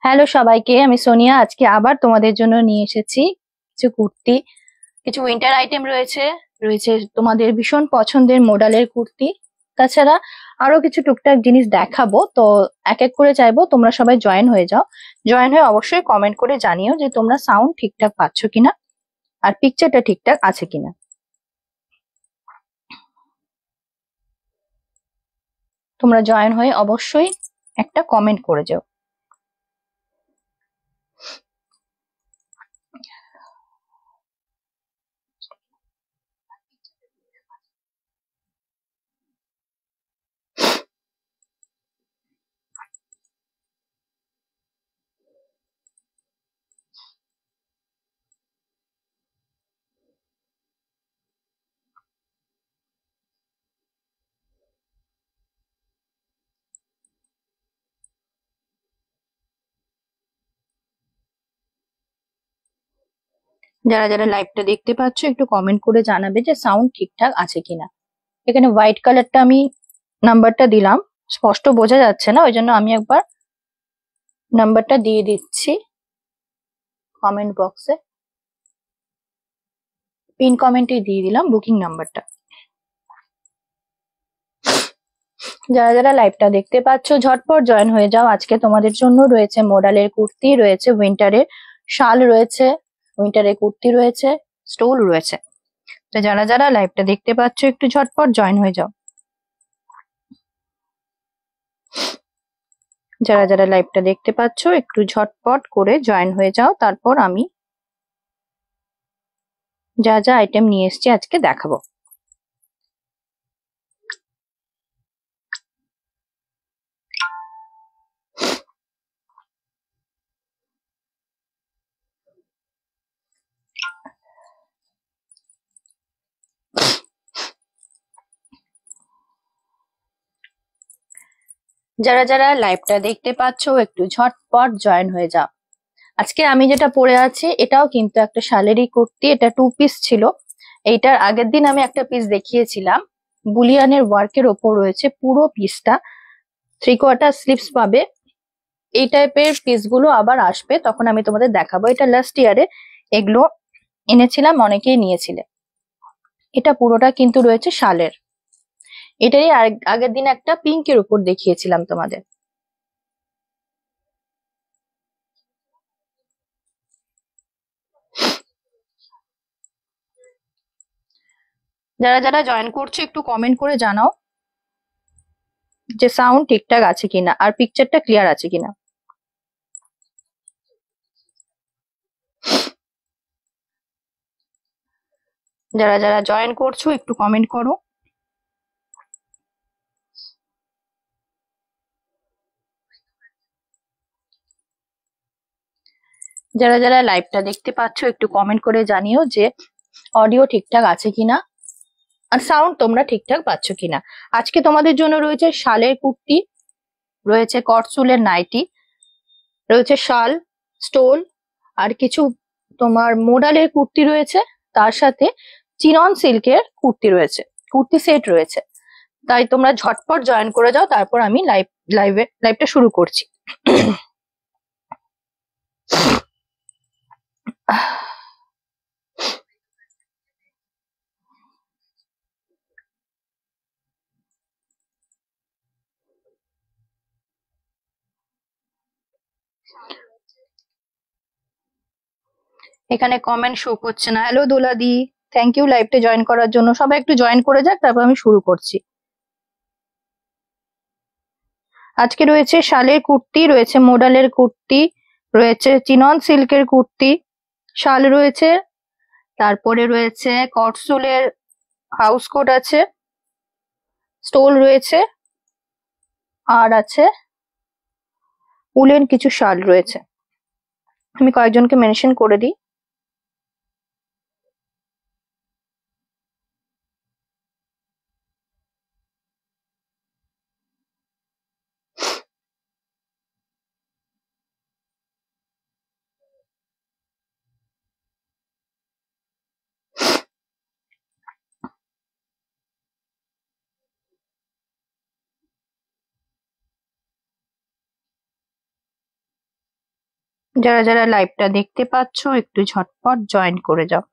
Hello সবাইকে, আমি সোনিয়া। আজকে আবার তোমাদের জন্য নিয়ে এসেছি কিছু কুর্তি। কিছু উইন্টার আইটেম রয়েছে। রয়েছে তোমাদের ভীষণ পছন্দের মডেলের কুর্তি। তাছাড়া আরো কিছু টুকটাক জিনিস দেখাবো। তো এক এক করে চাইবো তোমরা সবাই জয়েন হয়ে যাও। জয়েন হয়ে অবশ্যই কমেন্ট করে জানিও যে তোমরা সাউন্ড ঠিকঠাক পাচ্ছ কিনা আর পিকচারটা ঠিকঠাক আছে কিনা। তোমরা জয়েন হয়ে অবশ্যই একটা কমেন্ট করে যাও। যারা যারা লাইভটা দেখতে পাচ্ছ একটু কমেন্ট করে জানাবে যে সাউন্ড ঠিকঠাক আছে কিনা। এখানে হোয়াইট কালারটা আমি নাম্বারটা দিলাম, স্পষ্ট বোঝা যাচ্ছে না, ওই জন্য আমি একবার নাম্বারটা দিয়ে দিচ্ছি কমেন্ট বক্সে। পিন কমেন্টে দিয়ে দিলাম বুকিং নাম্বারটা। যারা যারা লাইভটা দেখতে পাচ্ছ ঝটপট জয়েন হয়ে যাও। আজকে তোমাদের জন্য রয়েছে মডেলের কুর্তি, রয়েছে উইন্টারের শাল, রয়েছে উইন্টারের কুর্তি, রয়েছে স্টোল রয়েছে। তো যারা যারা লাইভটা দেখতে পাচ্ছ একটু ঝটপট জয়েন হয়ে যাও। যারা যারা লাইভটা দেখতে পাচ্ছ একটু ঝটপট করে জয়েন হয়ে যাও, তারপর আমি যা যা আইটেম নিয়ে এসেছি আজকে দেখাবো। যারা যারা লাইভটা দেখতে পাচ্ছ একটু ঝটপট জয়েন হয়ে যাও। আজকে আমি যেটা পরে আছি এটাও কিন্তু একটা শালেরই কুর্তি, এটা 2 পিস ছিল। এইটার আগের দিন আমি একটা পিস দেখিয়েছিলাম, বুলিয়ানের ওয়ার্কের ওপর রয়েছে পুরো পিসটা। 3/4 স্লিভস পাবে। এই টাইপের পিস গুলো আবার আসবে, তখন আমি তোমাদের দেখাবো। এটা লাস্ট ইয়ারে এগুলো এনেছিলাম, অনেকেই নিয়েছিলে। এটা পুরোটা কিন্তু রয়েছে শালের। এটারই আগের দিন একটা পিঙ্কের উপর দেখিয়েছিলাম তোমাদের। যারা যারা জয়েন করছো একটু কমেন্ট করে জানাও যে সাউন্ড ঠিকঠাক আছে কিনা আর পিকচারটা ক্লিয়ার আছে কিনা। যারা যারা জয়েন করছো একটু কমেন্ট করো। যারা যারা লাইভটা দেখতে পাচ্ছ একটু কমেন্ট করে জানিও যে অডিও ঠিকঠাক আছে কিনা আর সাউন্ড তোমরা ঠিকঠাক পাচ্ছ কিনা। আজকে তোমাদের জন্য রয়েছে শালের কুর্তি, রয়েছে কটসুলের নাইটি, রয়েছে শাল, স্টোল আর কিছু তোমার মোডালের কুর্তি রয়েছে। তার সাথে চিনন সিল্কের কুর্তি রয়েছে, কুর্তি সেট রয়েছে। তাই তোমরা ঝটপট জয়েন করে যাও, তারপর আমি লাইভটা শুরু করছি। এখানে কমেন্ট শো করছে না। হ্যালো দোলাদি, থ্যাংক ইউ লাইভটা জয়েন করার জন্য। সবাই একটু জয়েন করে যাক, তারপর আমি শুরু করছি। আজকে রয়েছে শালের কুর্তি, রয়েছে মোডালের কুর্তি, রয়েছে চিনন সিল্কের কুর্তি, শাল রয়েছে, তারপরে রয়েছে কটসুলের হাউস কোট আছে, স্টোল রয়েছে, আর আছে উলেন কিছু শাল রয়েছে। আমি কয়েকজনকে মেনশন করে দিই। যারা যারা লাইভটা দেখতে পাচ্ছ একটু ঝটপট জয়েন করে যাও।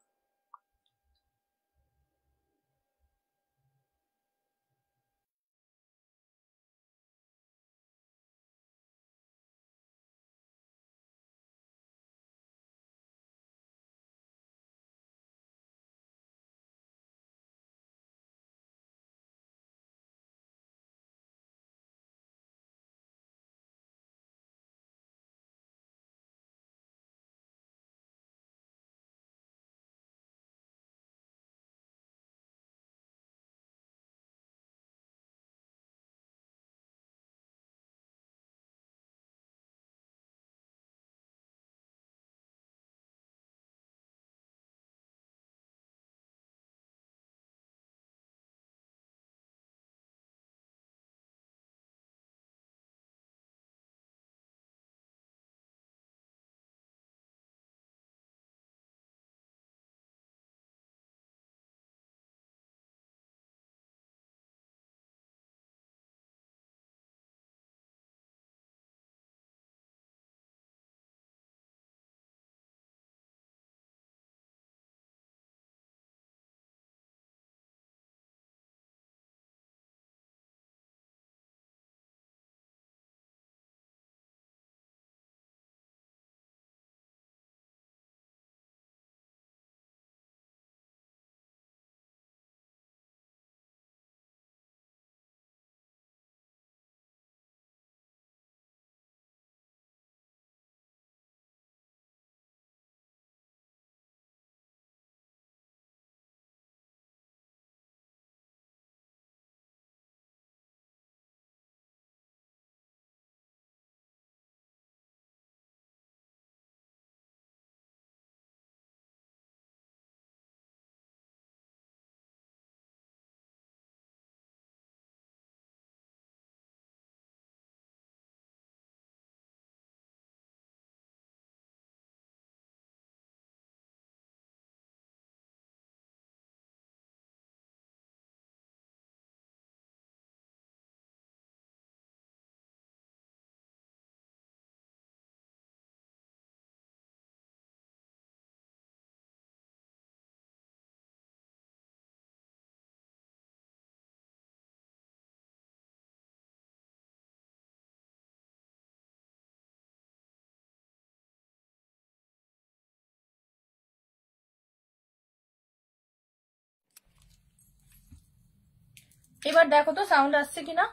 এবার দেখো তো সাউন্ড আসছে কিনা।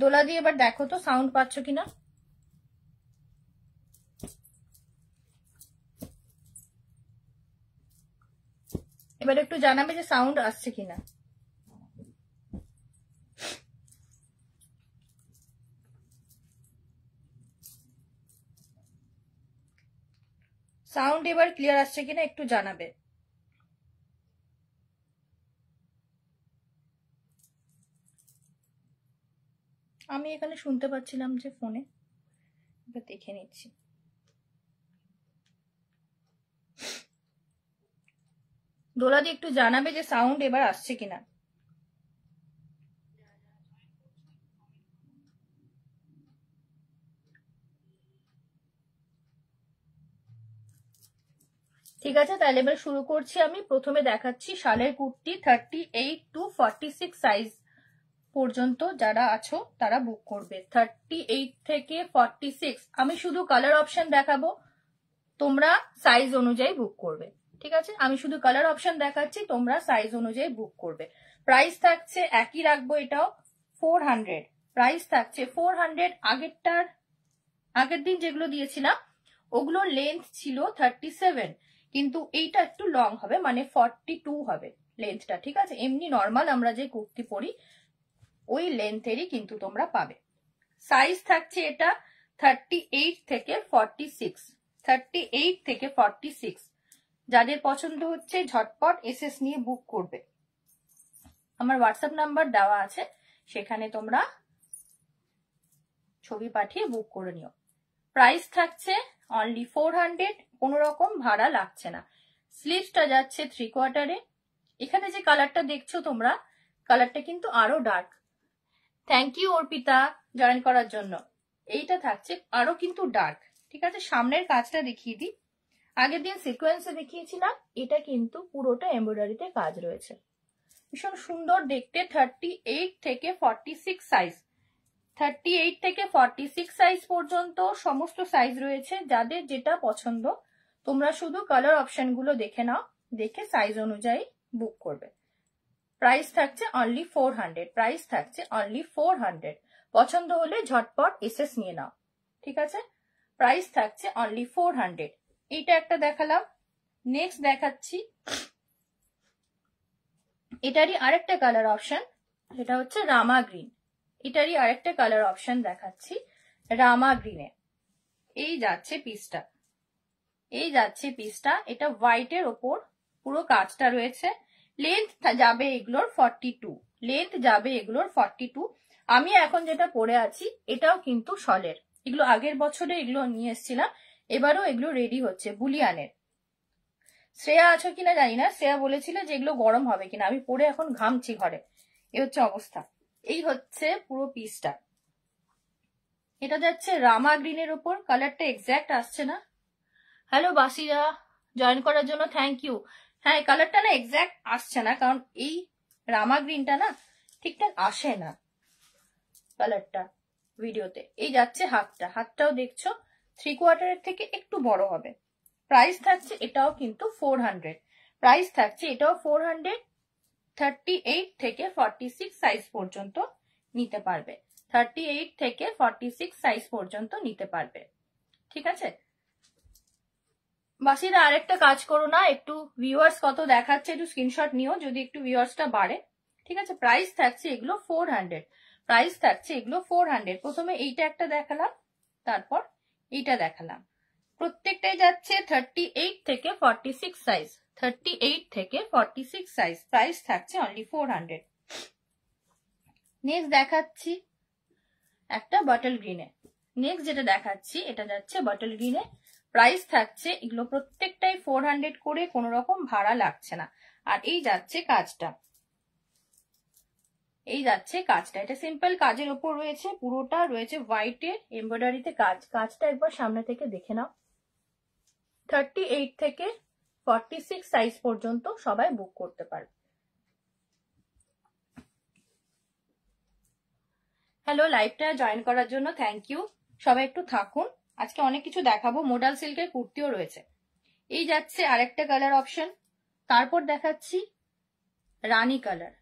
দোলা দিয়ে এবার দেখো তো সাউন্ড পাচ্ছ কিনা। এবার একটু জানাবে যে সাউন্ড আসছে কিনা। সাউন্ড এবার ক্লিয়ার আসছে কিনা একটু জানাবে। আমি এখানে শুনতে পাচ্ছিলাম যে ফোনে, এবার দেখে নিচ্ছি। দোলা দিয়ে একটু জানাবে যে সাউন্ড এবার আসছে কিনা। ঠিক আছে, তাহলে এবার শুরু করছি। আমি প্রথমে দেখাচ্ছি শালের কুর্তি 38 to 46 সাইজ পর্যন্ত যারা আছো তারা বুক করবে। 38 থেকে 46 আমি শুধু কালার অপশন দেখাবো, তোমরা সাইজ অনুযায়ী বুক করবে। ঠিক আছে, আমি শুধু কালার অপশন দেখাচ্ছি, তোমরা সাইজ অনুযায়ী বুক করবে। প্রাইস থাকছে একই রাখবো, এটাও 400 প্রাইস থাকছে 400। আগের দিন যেগুলো দিয়েছিলাম ওগুলো লেন্থ ছিল 37, কিন্তু এইটা একটু লং হবে, মানে 42 হবে লেন্থটা। ঠিক আছে, এমনি নর্মাল আমরা যে কুর্তি পরি ওই লেন্থেরই কিন্তু তোমরা পাবে। সাইজ থাকছে এটা 38 থেকে 46, 38 থেকে 46। যাদের পছন্দ হচ্ছে ঝটপট এসএস নিয়ে বুক করবে। আমার হোয়াটসঅ্যাপ নাম্বার দেওয়া আছে, সেখানে তোমরা ছবি পাঠিয়ে বুক করে নিও। প্রাইস থাকছে অনলি 400, কোনো রকম ভাড়া লাগছে না। স্লিভসটা যাচ্ছে 3/4। এখানে যে কালারটা দেখছো তোমরা, কালারটা কিন্তু আরো dark. Thank you Arpita join করার জন্য। এইটা থাকছে আরো কিন্তু ডার্ক। ঠিক আছে, সামনের কাজটা দেখিয়ে দিই। আগের দিন সিকোয়েন্সে দেখিয়েছিলাম, এটা কিন্তু পুরোটা এমব্রয়ডারিতে কাজ রয়েছে, ভীষণ সুন্দর দেখতে। 38 থেকে 46 সাইজ, 38 থেকে 46 সাইজ পর্যন্ত সমস্ত সাইজ রয়েছে। যাদের যেটা পছন্দ তোমরা শুধু কালার অপশন গুলো দেখে নাও, দেখে সাইজ অনুযায়ী বুক করবে। প্রাইস থাকছে অনলি 400, প্রাইস থাকছে অনলি 400। পছন্দ হলে ঝটপট এসএস নিয়ে নাও। ঠিক আছে, প্রাইস থাকছে অনলি 400। এইটা একটা দেখালাম। নেক্সট দেখাচ্ছি এটারই আরেকটা কালার অপশন, সেটা হচ্ছে রামা গ্রিন। এটারই আরেকটা কালার অপশন দেখাচ্ছি রামা গ্রিনে। এই যাচ্ছে পিসটা, এই যাচ্ছে পিসটা। এটা হোয়াইটের ওপর পুরো কাজটা রয়েছে। লেন্থ যাবে এগুলোর 42, লেন্থ যাবে এগুলোর 42। আমি এখন যেটা পরে আছি এটাও কিন্তু শলের। এগুলো আগের বছরে এগুলো নিয়ে এসেছিলাম, এবারও এগুলো রেডি হচ্ছে বুলিয়ানের। শ্রেয়া আছো কিনা জানি না, শ্রেয়া বলেছিল যে এগুলো গরম হবে কিনা, আমি পরে এখন ঘামছি ঘরে। এই হচ্ছে অবস্থা। এই হচ্ছে পুরো পিসটা। এটা যাচ্ছে রামা গ্রিনের ওপর, কালারটা এক্স্যাক্ট আসছে না। হ্যালো বাসিরা, জয়েন করার জন্য থ্যাংক ইউ। হ্যাঁ, এই কালারটা না এক্স্যাক্ট আসছে না, কারণ এই রামা গ্রিনটা না ঠিকঠাক আসে না কালারটা ভিডিওতে। এই যাচ্ছে হাতটা, হাতটাও দেখছো 3/4 থেকে একটু বড় হবে। প্রাইস থাকছে এটাও কিন্তু 400, প্রাইস থাকছে এটাও 400। 38 থেকে 46 সাইজ পর্যন্ত নিতে পারবে, 38 থেকে 46 সাইজ পর্যন্ত নিতে পারবে। ঠিক আছে বাসিরা, আরেকটা কাজ করো না, একটু ভিউয়ার্স কত দেখাচ্ছে একটু স্ক্রিনশট নিও, যদি একটু ভিউয়ার্সটা বাড়ে। ঠিক আছে, প্রাইস থাকছে এগুলো 400, প্রাইস থাকছে এগুলো 400। প্রথমে এইটা একটা দেখালাম, তারপর এইটা দেখালাম। প্রত্যেকটাই যাচ্ছে 38 থেকে 46 সাইজ, 38 থেকে 46 সাইজ। প্রাইস থাকছে অনলি 400। নেক্সট দেখাচ্ছি একটা বটল গ্রিনে। নেক্সট যেটা দেখাচ্ছি এটা যাচ্ছে বটল গ্রিনে। প্রাইস থাকছে এগুলো প্রত্যেকটাই 400 করে, কোনো রকম ভাড়া লাগছে না। আর এই যাচ্ছে কাজটা, এই যাচ্ছে কাজটা। এটা সিম্পল কাজের ওপর রয়েছে, পুরোটা রয়েছে হোয়াইটের এমব্রয়ডারিতে কাজ। কাজটা একবার সামনে থেকে দেখে নাও। 38 থেকে 46 সাইজ পর্যন্ত সবাই বুক করতে পারবে। হ্যালো, লাইভটা জয়েন করার জন্য থ্যাংক ইউ। সবাই একটু থাকুন, আজকে অনেক কিছু দেখাবো। মোডাল সিল্কের কুর্তিও রয়েছে। এই যাচ্ছে আরেকটা কালার অপশন, তারপর দেখাচ্ছি রানী কালার।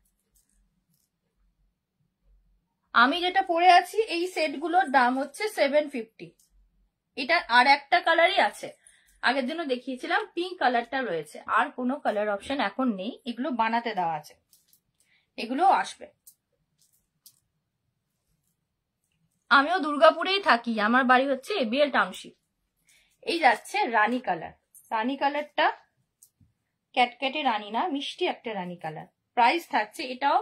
আমি যেটা পরে আছি এই সেটগুলোর দাম হচ্ছে 750। এটা আর একটা কালারই আছে, আগের দিনও দেখিয়েছিলাম, পিঙ্ক কালারটা রয়েছে। আর কোনো কালার অপশন এখন নেই, এগুলো বানাতে দেওয়া আছে, এগুলো আসবে। আমিও দুর্গাপুরেই থাকি, আমার বাড়ি হচ্ছে এবিএল টাউনশিপ। এই যাচ্ছে রানী কালার। রানী কালারটা ক্যাটক্যাটে রানী না, মিষ্টি একটা রানী কালার। প্রাইস থাকছে এটাও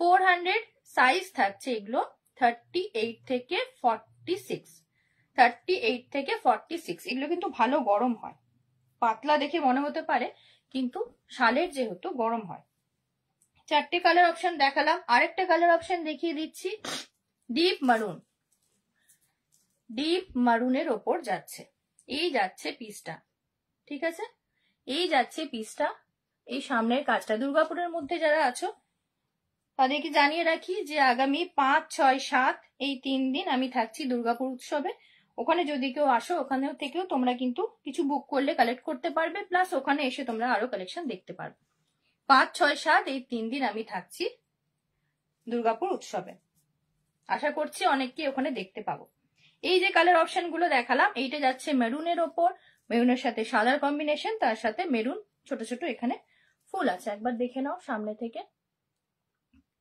400, সাইজ থাকছে এগুলো 38 থেকে 46, 38 থেকে 46। এগুলো কিন্তু ভালো গরম হয়, পাতলা দেখে মনে হতে পারে কিন্তু শালের যেহেতু গরম হয়। চারটে কালার অপশন দেখালাম, আরেকটা কালার অপশন দেখিয়ে দিচ্ছি ডিপ মারুন। ডিপ মারুনের ওপর যাচ্ছে, এই যাচ্ছে পিসটা। ঠিক আছে, এই যাচ্ছে পিসটা। এই সামনের কাজটা, দুর্গাপুরের মধ্যে যারা আছো তাদেরকে জানিয়ে রাখি যে আগামী 5, 6, 7 এই 3 দিন আমি থাকছি দুর্গাপুর উৎসবে। ওখানে যদি কেউ আসো, ওখানেও থেকেও তোমরা কিন্তু কিছু বুক করলে কালেক্ট করতে পারবে, প্লাস ওখানে এসে তোমরা আরো কালেকশন দেখতে পারবে। 5, 6, 7 এই 3 দিন আমি থাকছি দুর্গাপুর উৎসবে। আশা করছি অনেককে ওখানে দেখতে পাবো। এই যে কালার অপশন গুলো দেখালাম, এইটা যাচ্ছে মেরুনের ওপর, মেরুনের সাথে সাদার কম্বিনেশন, তার সাথে মেরুন ছোট ছোট এখানে ফুল আছে, একবার দেখে নাও সামনে থেকে।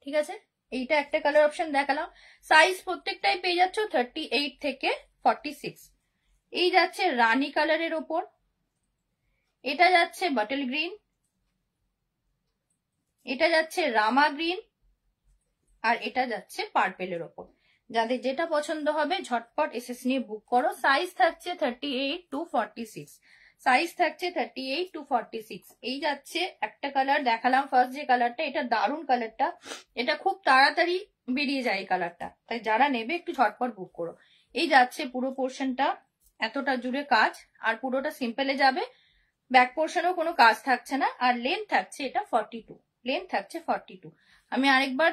ঠিক আছে, এইটা একটা কালার অপশন দেখালাম। সাইজ প্রত্যেকটাই পেয়ে যাচ্ছ 38 থেকে 46। এই যাচ্ছে রানী কালারের ওপর, এটা যাচ্ছে বটল গ্রিন, এটা যাচ্ছে রামা গ্রিন, আর এটা যাচ্ছে পার্পেলের ওপর। যাদের যেটা পছন্দ হবে ঝটপট এসএস নিয়ে বুক করো। সাইজ থাকছে 38 to 46, সাইজ থাকছে 38 to 46। এই যাচ্ছে একটা কালার দেখালাম, ফার্স্ট যে কালারটা, এটা দারুণ কালারটা, এটা খুব তাড়াতাড়ি বেরিয়ে যায় এই কালারটা, তাই যারা নেবে একটু ঝটপট বুক করো। এই যাচ্ছে পুরো পোর্শনটা, এতটা জুড়ে কাজ, আর পুরোটা সিম্পলে যাবে, ব্যাক পোর্শনেও কোনো কাজ থাকছে না, আর লেন্থ থাকছে এটা 42, লেন্থ থাকছে 42। আমি আরেকবার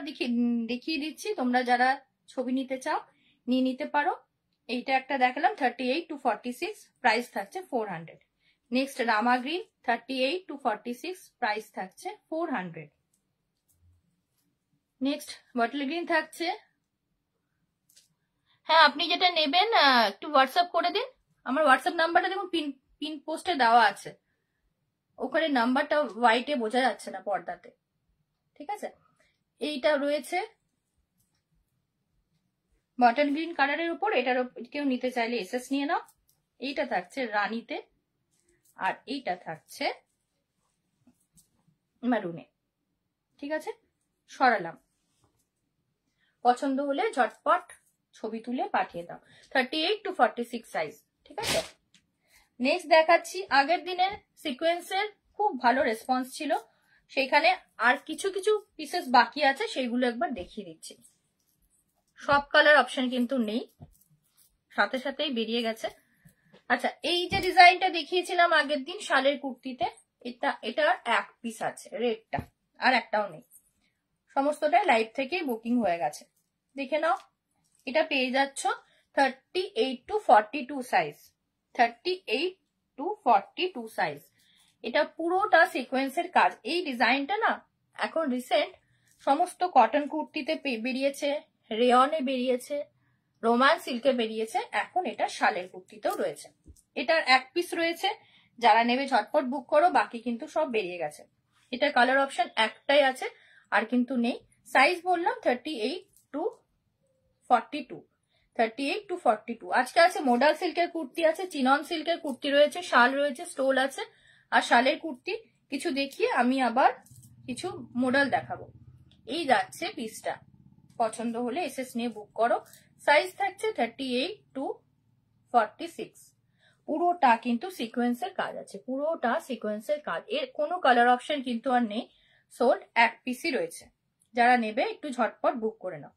দেখিয়ে দিচ্ছি, তোমরা যারা ছবি নিতে চাও নিয়ে নিতে পারো। এইটা একটা দেখালাম 38 to 46, প্রাইস থাকছে 400। Next Rama green 38 to 46, price থাকছে 400। নেক্সট বটল গ্রিন থাকছে, হ্যাঁ আপনি যেটা নেবেন একটু হোয়াটসঅ্যাপ করে দিন। আমার হোয়াটসঅ্যাপ নাম্বারটা দেখুন পিন পোস্টে দেওয়া আছে, ওখানে নাম্বারটা হোয়াইটে বোঝা যাচ্ছে না পর্দাতে, ঠিক আছে। এইটা রয়েছে বটল গ্রিন কালারের উপর, এটার কেউ নিতে চাইলে এসএস নিয়ে নাও। এইটা থাকছে রানীতে, আর এইটা থাকছে মারুনে, ঠিক আছে। সরালাম, পছন্দ হলে ঝটপট ছবি তুলে পাঠিয়ে দাও। 38 to 46 সাইজ, ঠিক আছে। নেক্সট দেখাচ্ছি, আগের দিনের সিকোয়েন্সের খুব ভালো রেসপন্স ছিল, সেখানে আর কিছু কিছু পিসেস বাকি আছে, সেইগুলো একবার দেখিয়ে দিচ্ছি। সব কালার অপশন কিন্তু নেই, সাথে সাথেই বেরিয়ে গেছে। আচ্ছা, এই যে ডিজাইনটা দেখিয়েছিলাম আগের দিন শালের কুর্তিতে, এটার এক পিস আছে রেডটা, আর একটাও নেই, সমস্তটাই লাইভ থেকেই বুকিং হয়ে গেছে। দেখে নাও, এটা পেয়ে যাচ্ছ 38 to 42 সাইজ, 38 to 42 সাইজ। এটা পুরোটা সিকোয়েন্সের কাজ। এই ডিজাইনটা না এখন রিসেন্ট সমস্ত কটন কুর্তিতে বেরিয়েছে, রেয়নে বেরিয়েছে, রোমান সিল্কে বেরিয়েছে, এখন এটা শালের কুর্তিতেও রয়েছে। এটার এক পিস রয়েছে, যারা নেবে ঝটপট বুক করো, বাকি কিন্তু সব বেরিয়ে গেছে। এটা কালার অপশন একটাই আছে, আর কিন্তু নেই। সাইজ বললাম 38 to 42, 38 to 42। আজকে আছে মোডাল সিল্কের কুর্তি আছে, চিনন সিল্কের কুর্তি রয়েছে, শাল রয়েছে, স্টোল আছে, আর শালের কুর্তি কিছু দেখিয়ে আমি আবার কিছু মোডাল দেখাবো। এই যাচ্ছে পিসটা, পছন্দ হলে এসএস নিয়ে বুক করো। সাইজ থাকছে 38 to 46। পুরোটা কিন্তু সিকোয়েন্সের কাজ আছে, পুরোটা সিকোয়েন্সের কাজ, এর কোনো কালার অপশন কিন্তু আর নেই। সোল্ড এক পিসই রয়েছে, যারা নেবে একটু ঝটপট বুক করে নাও।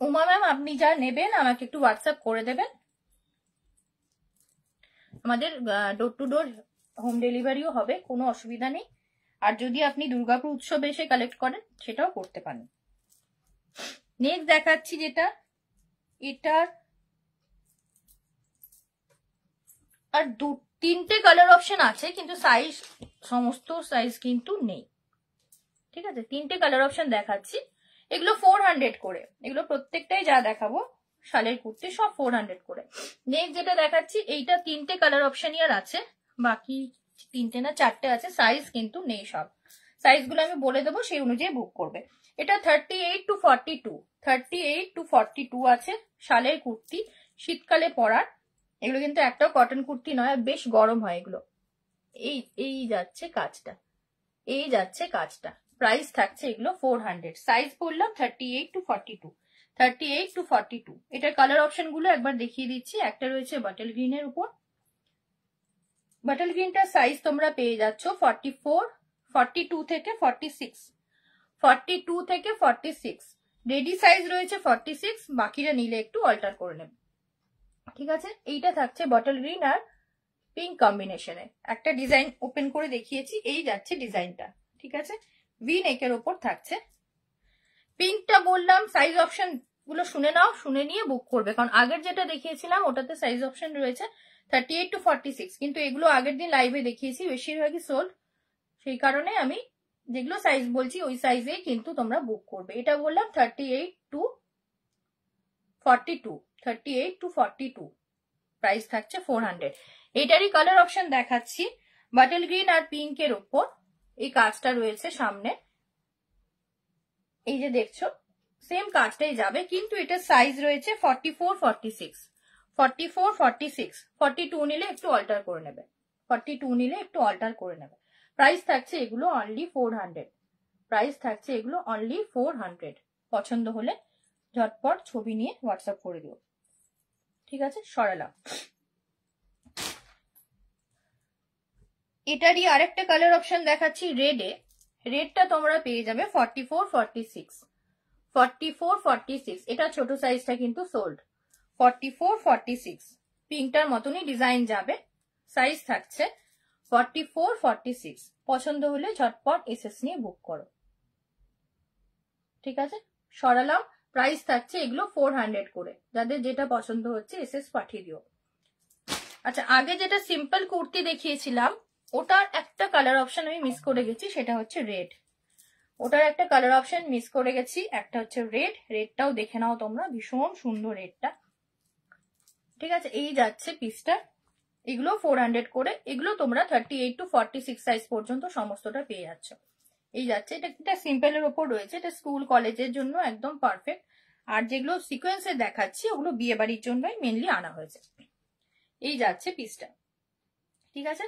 উমা ম্যাম, আপনি যা নেবেন আমাকে একটু হোয়াটসঅ্যাপ করে দেবেন, আমাদের ডোর টু ডোর হোম ডেলিভারিও হবে, কোনো অসুবিধা নেই। আর যদি আপনি দুর্গাপুর উৎসবে এসে কালেক্ট করেন সেটাও করতে পারেন। নেক্সট দেখাচ্ছি যেটা, এটার আর তিনটে কালার অপশন আছে, কিন্তু সাইজ সমস্ত সাইজ কিন্তু নেই, ঠিক আছে। তিনটে কালার অপশন দেখাচ্ছি, এগুলো 400 করে, এগুলো প্রত্যেকটাই যা দেখাবো শালের কুর্তি সব 400 করে। নেক্সট যেটা দেখাচ্ছি, এইটা তিনটে কালার অপশনই আর আছে, বাকি তিনটে না চারটে আছে, সাইজ কিন্তু নেই। সব সাইজগুলো আমি বলে দেবো, সেই অনুযায়ী বুক করবে। এটা 38 to 42, 38 to 42 আছে, শালের কুর্তি, শীতকালে পরার। এগুলো কিন্তু একটাও কটন কুর্তি নয়, বেশ গরম হয় এগুলো। এই যাচ্ছে কাজটা, এই যাচ্ছে কাজটা, প্রাইস থাকছে এগুলো 400। সাইজ বললাম 38 to 42, 38 to 42। এটার কালার অপশন গুলো একবার দেখিয়ে দিচ্ছি। একটা রয়েছে বটল গ্রিনের উপর, বটল গ্রিনটার সাইজ তোমরা পেয়ে যাচ্ছ 44, 42 থেকে 46, 42 থেকে 46। রেডি সাইজ রয়েছে 46, বাকিরা নিলে একটু অল্টার করে নেবে, ঠিক আছে। এইটা থাকছে বটল গ্রিন আর পিঙ্ক কম্বিনেশনে, একটা ডিজাইন ওপেন করে দেখিয়েছি, এই যাচ্ছে ডিজাইনটা, ঠিক আছে। ভি নেকের ওপর থাকছে। পিঙ্কটা বললাম সাইজ অপশন গুলো শুনে নাও, শুনে নিয়ে বুক করবে, কারণ আগের যেটা দেখিয়েছিলাম ওটাতে সাইজ অপশন রয়েছে 38 to 46, কিন্তু এগুলো আগের দিন লাইভে দেখিয়েছি, বেশিরভাগই সোল্ড, সেই কারণে আমি যেগুলো সাইজ বলছি ওই সাইজেই কিন্তু তোমরা বুক করবে। এটা বললাম 38 to 42, 38 to 42, প্রাইস থাকছে 400। এটারই কালার অপশন দেখাচ্ছি, বাটল গ্রিন আর পিঙ্কের ওপর এই কাজটা রয়েছে সামনে, এই যে দেখছো সেম কাজটাই যাবে, কিন্তু এটা সাইজ রয়েছে 44, 46, 44, 46, 42 নিলে একটু অল্টার করে নেবে, 42 নিলে একটু অল্টার করে নেবে। প্রাইস থাকছে এগুলো অনলি 400, প্রাইস থাকছে এগুলো অনলি 400। পছন্দ হলে ঝটপট ছবি নিয়ে হোয়াটসঅ্যাপ করে দিও, ঠিক আছে। সরালাম। এটারই আরেকটা কালার অপশন দেখাচ্ছি রেডে, রেডটা তোমরা পেয়ে যাবে 44-46, 44-46। এটা ছোট সাইজটা কিন্তু সোল্ড 44-46। পিঙ্কটার মতনই ডিজাইন যাবে, সাইজ থাকছে 44-46। পছন্দ হলে ঝটপট এসএস নিয়ে বুক করো। ঠিক আছে, সরালাম। প্রাইস থাকছে এগুলো 400 করে। যাদের যেটা পছন্দ হচ্ছে এসএস পাঠিয়ে দিও। আচ্ছা, আগে যেটা সিম্পল কুর্তি দেখিয়েছিলাম ওটার একটা কালার অপশন আমি মিস করে গেছি, সেটা হচ্ছে রেড। ওটার একটা কালার অপশন মিস করে গেছি, একটা হচ্ছে রেড। রেডটাও দেখে নাও তোমরা, ভীষণ সুন্দর রেডটা। ঠিক আছে, এই যাচ্ছে পিসটা। এগুলো 400 করে। এগুলো তোমরা 38-46 সাইজ পর্যন্ত সমস্তটা পেয়ে যাচ্ছ। এই যাচ্ছে, এটা সিম্পলের ওপর রয়েছে, এটা স্কুল কলেজের জন্য একদম পারফেক্ট। আর যেগুলো সিকোয়েন্সে দেখাচ্ছি ওগুলো বিয়ে বাড়ির জন্যই মেনলি আনা হয়েছে। এই যাচ্ছে পিসটা। ঠিক আছে,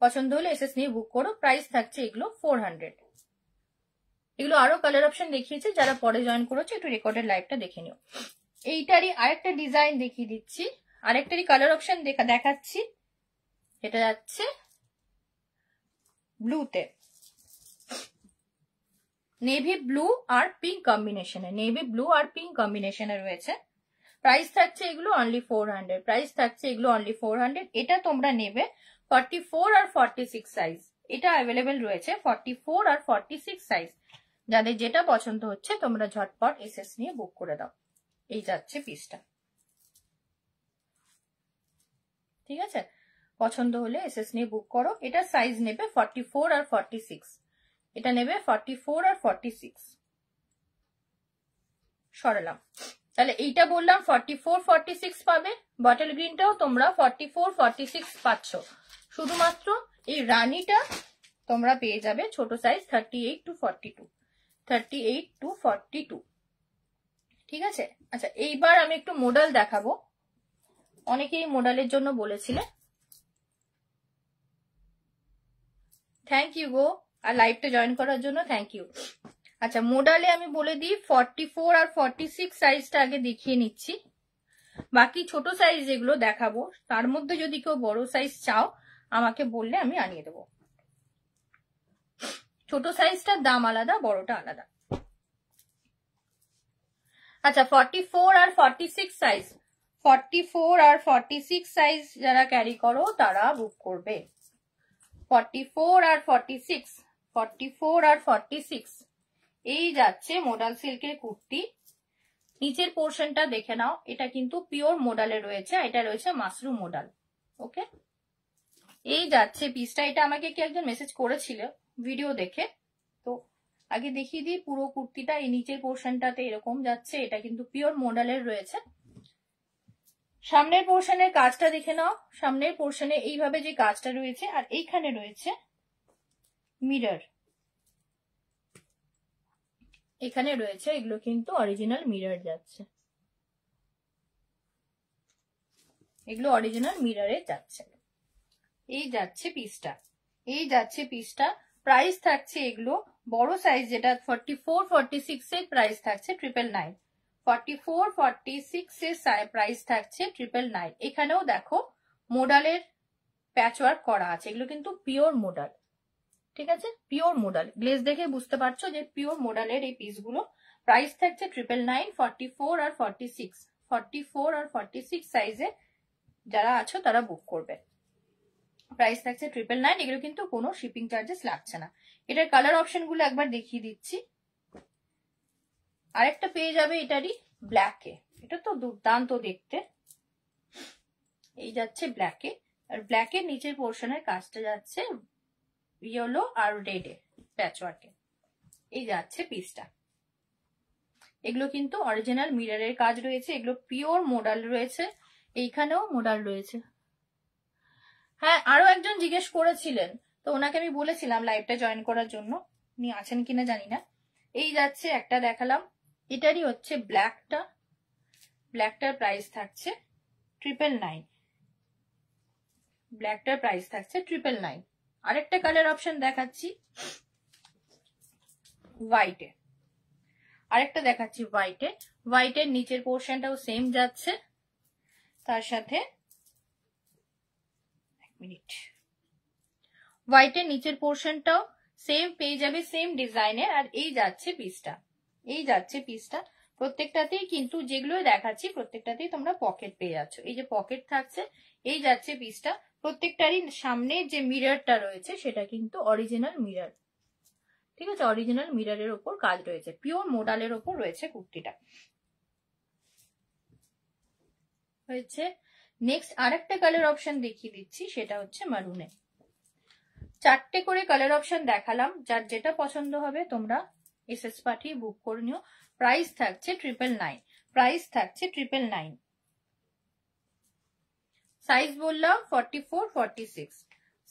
পছন্দ হলে এসএস নিয়ে বুক করো। প্রাইস থাকছে এগুলো 400। এগুলো আরো কালার অপশন দেখিয়েছে, যারা পরে জয়েন করেছে একটু রেকর্ডেড লাইভটা দেখে নিও। এইটারই আরেকটা ডিজাইন দেখিয়ে দিচ্ছি, আরেকটারই কালার অপশন দেখাচ্ছি। এটা যাচ্ছে ব্লুতে, নেভি ব্লু আর পিঙ্ক কম্বিনেশনে, নেভি ব্লু আর পিঙ্ক কম্বিনেশনে রয়েছে। প্রাইস থাকছে এগুলো অনলি 400। প্রাইস থাকছে এগুলো অনলি 400। এটা তোমরা নেবে 44 আর 46 সাইজ। এটা অ্যাভেলেবেল রয়েছে 44 আর 46 সাইজ। যাদের যেটা পছন্দ হচ্ছে তোমরা ঝটপট এসএস নিয়ে বুক করে দাও। এই যাচ্ছে পিসটা। ঠিক আছে, পছন্দ হলে এসএস নিয়ে বুক করো। এটা সাইজ নেবে 44 আর 46। এটা নেবে 44 আর 46। সরালাম। তাহলে এইটা বললাম 44-46 পাবে। বটল গ্রিনটাও তোমরা 44-46 পাচ্ছ। শুধুমাত্র এই রানীটা তোমরা পেয়ে যাবে ছোট সাইজ 38-42, 38-42। ঠিক আছে। আচ্ছা, এইবার আমি একটু মডেল দেখাবো। অনেকেই মডেলের জন্য বলেছিলে, থ্যাংক ইউ গো। আর লাইভটা জয়েন করার জন্য থ্যাংক ইউ। আচ্ছা, মডেলে আমি বলে দিই 44 আর 46 সাইজটা আগে দেখিয়ে নিচ্ছি। বাকি ছোট সাইজ যেগুলো দেখাবো তার মধ্যে যদি কেউ বড় সাইজ চাও আমাকে বললে আমি আনিয়ে দেবো। ছোট সাইজটার দাম আলাদা, বড়টা আলাদা। আচ্ছা, 44 আর 46 সাইজ, 44 আর 46 সাইজ যারা ক্যারি করো তারা বুক করবে। 44 আর 46, 44 আর 46। এই যাচ্ছে মডাল সিল্কের কুর্তি। নিচের পোর্শনটা দেখে নাও, এটা কিন্তু পিওর মোডালে রয়েছে, এটা রয়েছে মাশরুম মোডাল। ওকে, এই যাচ্ছে পিসটা। এটা আমাকে কি একজন মেসেজ করেছিল ভিডিও দেখে, তো আগে দেখিয়ে দিই পুরো কুর্তিটা। এই নিচের পোর্শনটাতে এরকম যাচ্ছে, এটা কিন্তু পিওর মোডালের রয়েছে। সামনের পোর্শনের কাজটা দেখে নাও, সামনের পোর্শনে এইভাবে যে কাজটা রয়েছে, আর এইখানে রয়েছে মিরর। এখানে রয়েছে, এগুলো কিন্তু অরিজিনাল মিরর যাচ্ছে, এগুলো অরিজিনাল মিররে যাচ্ছে। এই যাচ্ছে পিসটা, এই যাচ্ছে পিসটা। প্রাইস থাকছে এগুলো বড় সাইজ যেটা 44-46 এর প্রাইস থাকছে 999। 44-46 এর প্রাইস থাকছে 999। এখানেও দেখো মোডালের প্যাচওয়ার্ক করা আছে, এগুলো কিন্তু পিওর মোডাল। ঠিক আছে, পিওর মোডাল। গ্লেজ দেখে বুঝতে পারছো যে পিওর মোডালের এই পিসগুলো। প্রাইস থাকছে 999। 44 আর 46, 44 আর 46 সাইজে যারা আছো তারা বুক করবে। প্রাইস থাকছে 999। এগুলো কিন্তু কোনো শিপিং চার্জেস লাগছে না। এটার কালার অপশন গুলো একবার দেখিয়ে দিচ্ছি। আরেকটা পেয়ে যাবে এটারই ব্ল্যাকে, এটা তো দুর্দান্ত দেখতে। এই যাচ্ছে ব্ল্যাকে, আর ব্ল্যাকের নিচের পোর্শনের কাজটা যাচ্ছে ইয়েলো আর রেডে প্যাচওয়ার্কে। এই যাচ্ছে পিসটা। এগুলো কিন্তু অরিজিনাল মিররের কাজ রয়েছে, এগুলো পিওর মোডাল রয়েছে। এইখানেও মোডাল রয়েছে। হ্যাঁ, আরো একজন জিজ্ঞেস করেছিলেন, তো ওনাকে আমি বলেছিলাম লাইভটা জয়েন করার জন্য, উনি আছেন কিনা জানি না। এই যাচ্ছে একটা দেখালাম, এটারই হচ্ছে ব্ল্যাকটা। ব্ল্যাকটার প্রাইস থাকছে 999। ব্ল্যাকটার প্রাইস থাকছে 999। আরেকটা কালার অপশন দেখাচ্ছি হোয়াইটে, আরেকটা দেখাচ্ছি হোয়াইটে। হোয়াইটের নিচের পোর্শনটাও সেম যাচ্ছে, তার সাথে হোয়াইটের নিচের পোর্শনটাও সেম পেয়ে যাবে, সেম ডিজাইনের। আর এই যাচ্ছে পিসটা, এই যাচ্ছে পিসটা। প্রত্যেকটাতেই কিন্তু যেগুলো দেখাচ্ছি প্রত্যেকটাতেই তোমরা পকেট পেয়ে যাচ্ছ। এই যে পকেট থাকছে, এই যাচ্ছে পিসটা। প্রত্যেকটারই সামনে যে মিররটা রয়েছে সেটা কিন্তু অরিজিনাল মিরর, ঠিক আছে, অরিজিনাল মিররের ওপর কাজ রয়েছে, পিওর মোডালের ওপর রয়েছে কুর্তিটা হয়েছে। নেক্সট আরেকটা কালার অপশন দেখিয়ে দিচ্ছি, সেটা হচ্ছে মারুনে। 4টে করে কালার অপশন দেখালাম, যার যেটা পছন্দ হবে তোমরা এসএস পাঠিয়ে বুক করে নিও। প্রাইস থাকছে 999, প্রাইস থাকছে 999। সাইজ বললাম 44, 46,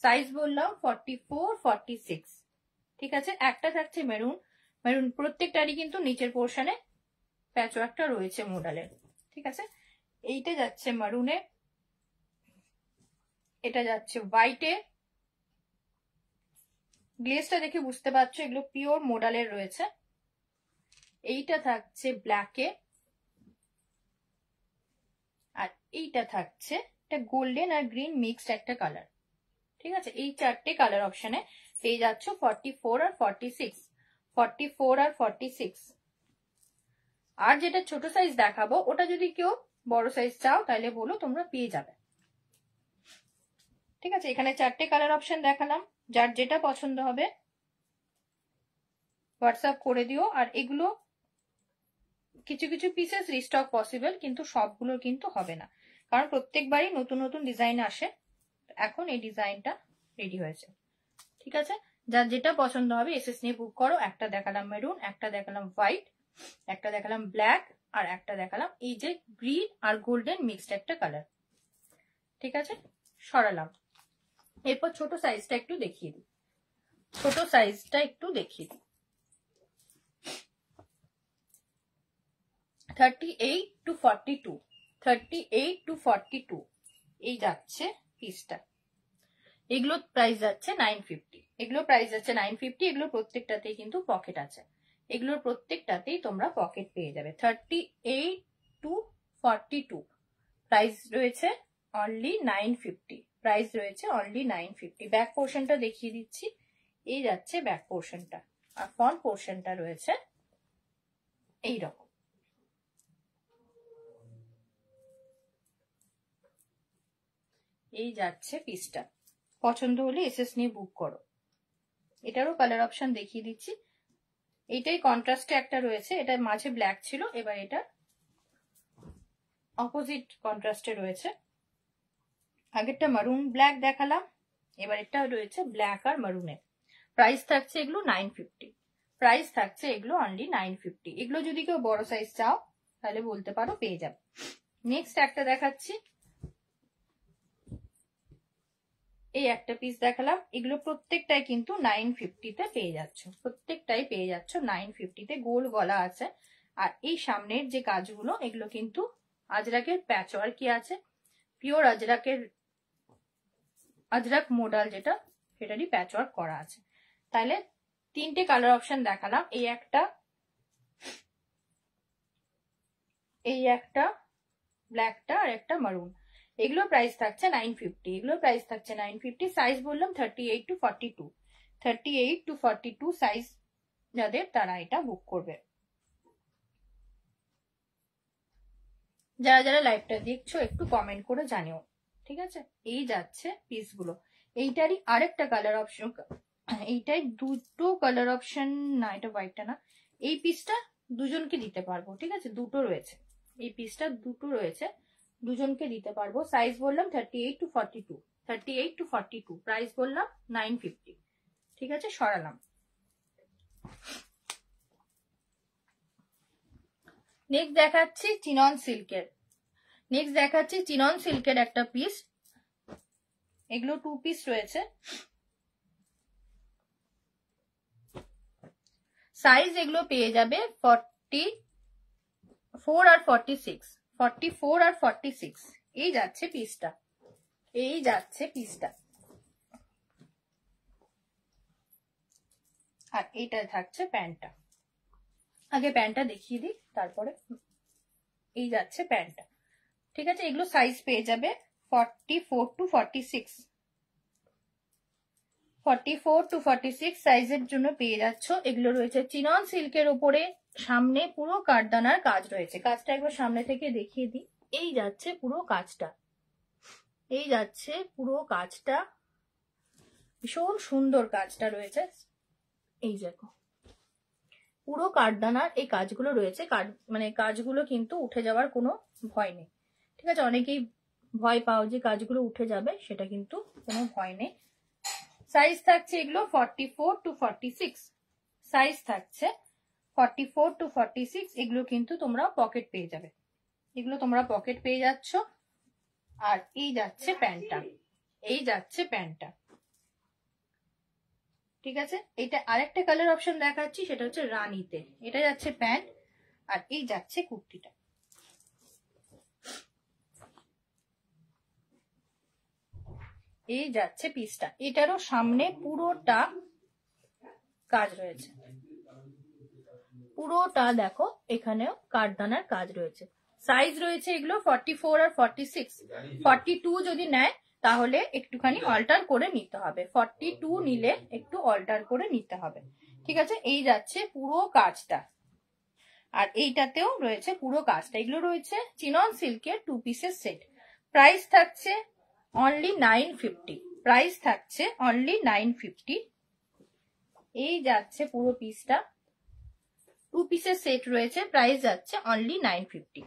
সাইজ বললাম 44, 46, ঠিক আছে। একটা থাকছে মেরুন, মেরুন প্রত্যেকটারই কিন্তু নিচের পোর্শনে প্যাচওয়ার্কটা রয়েছে মোডালের, ঠিক আছে। এইটা যাচ্ছে মারুনে, এটা যাচ্ছে হোয়াইটে। গ্লেজটা দেখে বুঝতে পারছো এগুলো পিওর মোডালের রয়েছে। এইটা থাকছে ব্ল্যাকে, আর এইটা থাকছে একটা গোল্ডেন আর গ্রিন মিক্সড একটা কালার, ঠিক আছে। এই 4টে কালার অপশনে পেয়ে যাচ্ছ 44 আর 46, 44 আর 46। আর যেটা ছোট সাইজ দেখাবো ওটা যদি কেউ বড় সাইজ চাও তাহলে বলো, তোমরা পেয়ে যাবে, ঠিক আছে। এখানে 4টে কালার অপশন দেখালাম, যার যেটা পছন্দ হবে হোয়াটসঅ্যাপ করে দিও। আর এগুলো কিছু কিছু পিসেস রিস্টক পসিবল, কিন্তু সবগুলো কিন্তু হবে না, কারণ প্রত্যেকবারই নতুন নতুন ডিজাইন আসে। এখন এই ডিজাইনটা রেডি হয়েছে, ঠিক আছে। যার যেটা পছন্দ হবে এসএস নিয়ে বুক করো। একটা দেখালাম মেরুন, একটা দেখালাম হোয়াইট, একটা দেখালাম ব্ল্যাক, আর একটা দেখালাম এই যে গ্রিন আর গোল্ডেন মিক্সড একটা কালার, ঠিক আছে। সরালাম। এরপর ছোট সাইজটা একটু দেখিয়ে দিই, ছোট সাইজটা একটু দেখিয়ে দিই। 38 to 42, 38 to 42 এই যাচ্ছে পিসটা। এগুলো প্রাইস যাচ্ছে 950, এগুলো প্রাইস যাচ্ছে 950। এগুলো প্রত্যেকটাতেই কিন্তু পকেট আছে, এগুলোর প্রত্যেকটাতেই তোমরা পকেট পেয়ে যাবে। 38 to 42 প্রাইস রয়েছে অনলি 950, প্রাইস রয়েছে অনলি 950। ব্যাক পোর্শনটা দেখিয়ে দিচ্ছি, এই যাচ্ছে ব্যাক পোর্শনটা, আর ফ্রন্ট পোর্শনটা রয়েছে এইরকম। এই যাচ্ছে পিসটা। পছন্দ হলে এসএস নিয়ে বুক করো। এটারও কালার অপশন দেখিয়ে দিচ্ছি। এইটাই কন্ট্রাস্টে একটা রয়েছে, এটা মাঝে ব্ল্যাক ছিল, এবার এটা অপোজিট কন্ট্রাস্টে রয়েছে। আগেরটা মারুন ব্ল্যাক দেখালাম, এবার এটা রয়েছে ব্ল্যাক আর মারুনে। প্রাইস থাকছে এগুলো 950, প্রাইস থাকছে এগুলো অনলি 950। এগুলো যদি কেউ বড় সাইজ চাও তাহলে বলতে পারো, পেয়ে যাবে। নেক্সট একটা দেখাচ্ছি, এই একটা পিস দেখালাম। এগুলো প্রত্যেকটাই কিন্তু 950-তে পেয়ে যাচ্ছ, প্রত্যেকটাই পেয়ে যাচ্ছ 950-তে। গোল গলা আছে, আর এই সামনের যে কাজগুলো এগুলো কিন্তু আজরাকের প্যাচওয়ার্কই আছে, পিওর আজরাকের, আজরাক মডেল যেটা সেটারই প্যাচওয়ার্ক করা আছে। তাহলে 3টে কালার অপশন দেখালাম, এই একটা, এই একটা ব্ল্যাকটা, আর একটা মারুন। এগুলো প্রাইস থাকছে 950, এগুলো প্রাইস থাকছে 950। সাইজ বললাম 38 to 42, 38 to 42 সাইজ যাদের, তারা এটা বুক করবে। যারা যারা লাইভটা দেখছো একটু কমেন্ট করে জানিও, ঠিক আছে। এই যাচ্ছে পিসগুলো। এইটারই আরেকটা কালার অপশন, এইটাই দুটো কালার অপশন, না এটা হোয়াইটটা না, এই পিসটা দুজনকে দিতে পারবো, ঠিক আছে। দুটো রয়েছে, এই পিসটা দুটো রয়েছে, দুজনকে দিতে পারবো। সাইজ বললাম 38 to 42, 38 to 42, প্রাইস বললাম 950, ঠিক আছে। সরালাম। নেক্সট দেখাচ্ছি চিনন সিল্কের, নেক্সট দেখাচ্ছি চিনন সিল্কের একটা পিস। এগুলো 2 পিস রয়েছে। সাইজ এগুলো পেয়ে যাবে 44 আর 46, 44 আর 46 এই যাচ্ছে পিসটা, এই যাচ্ছে পিসটা। আর এইটা থাকছে প্যান্টটা। আগে প্যান্টটা দেখিয়ে দিই, তারপরে এই যাচ্ছে প্যান্টটা, ঠিক আছে। এগুলো সাইজ পেয়ে যাবে 44 to 46, 44 to 46 সাইজের জন্য পেয়ে যাচ্ছ। এগুলো রয়েছে চিনন সিল্কের উপরে, সামনে পুরো কাঠদানার কাজ রয়েছে। কাজটা একবার সামনে থেকে দেখিয়ে দিই। এই যাচ্ছে পুরো কাজটা, এই যাচ্ছে পুরো কাজটা, ভীষণ সুন্দর কাজটা রয়েছে। এই দেখো পুরো কাঠদানার এই কাজগুলো রয়েছে। মানে কাজগুলো কিন্তু উঠে যাওয়ার কোনো ভয় নেই, ঠিক আছে? অনেকেই ভয় পাও যে কাজগুলো উঠে যাবে, সেটা কিন্তু কোনো ভয় নেই। সাইজ থাকছে এগুলো 44 to 46 সাইজ থাকছে 44 to 46। এগুলো কিন্তু তোমরা পকেট পেয়ে যাবে, এগুলো তোমরা পকেট পেয়ে যাচ্ছ। আর এই যাচ্ছে প্যান্টটা, এই যাচ্ছে প্যান্টটা, ঠিক আছে? এটা আরেকটা কালার অপশন দেখাচ্ছি, সেটা হচ্ছে রানীতে। এটা যাচ্ছে প্যান্ট আর এই যাচ্ছে কুর্তিটা। এই যাচ্ছে পিসটা, এটারও সামনে পুরোটা কাজ রয়েছে, পুরোটা দেখো এখানেও কাঠদানার কাজ রয়েছে। সাইজ রয়েছে এগুলো 44 আর 46। 42 যদি নেয় তাহলে একটুখানি অল্টার করে নিতে হবে, 42 নিলে একটু অল্টার করে নিতে হবে, ঠিক আছে? এই যাচ্ছে পুরো কাজটা, আর এইটাতেও রয়েছে পুরো কাজটা। এগুলো রয়েছে চিনন সিল্কের 2 পিসের সেট। প্রাইস থাকছে অনলি 950, প্রাইস থাকছে অনলি 950। এই যাচ্ছে পুরো পিসটা, 2 পিসের সেট রয়েছে, প্রাইস যাচ্ছে অনলি 950।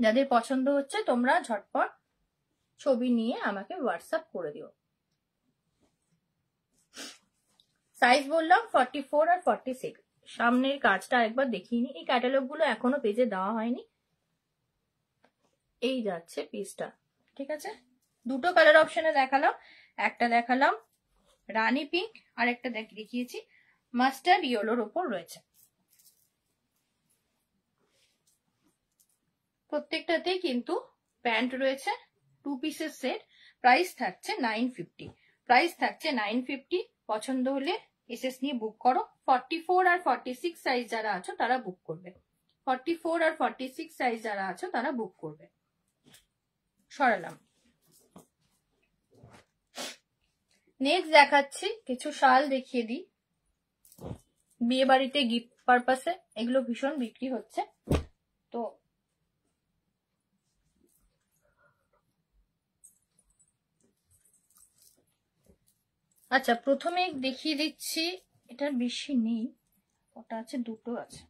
যাদের পছন্দ হচ্ছে তোমরা ঝটপট ছবি নিয়ে আমাকে হোয়াটসঅ্যাপ করে দিও। সাইজ বললাম 44 আর 46। সামনের কাজটা একবার দেখিয়ে নি, এই ক্যাটালগ গুলো এখনো পেজে দেওয়া হয়নি। এই যাচ্ছে পিসটা, ঠিক আছে? দুটো কালার অপশনে দেখালাম, একটা দেখালাম রানী পিঙ্ক আর একটা দেখিয়েছি মাস্টার্ড ইয়েলোর ওপর রয়েছে। প্রত্যেকটাতেই কিন্তু প্যান্ট রয়েছে, 2 পিসের সেট। প্রাইস থাকছে 950, প্রাইস থাকছে 950। পছন্দ হলে এসএস নিয়ে বুক করো। 44 আর 46 সাইজ যারা আছো তারা বুক করবে, 44 আর 46 সাইজ যারা আছো তারা বুক করবে। সরালাম। নেক্সট দেখাচ্ছি কিছু শাল, দেখিয়ে দিই। বিয়ে বাড়িতে গিফট পারপাসে এগুলো ভীষণ বিক্রি হচ্ছে। তো আচ্ছা, প্রথমে দেখিয়ে দিচ্ছি, এটার বেশি নেই, ওটা আছে, দুটো আছে।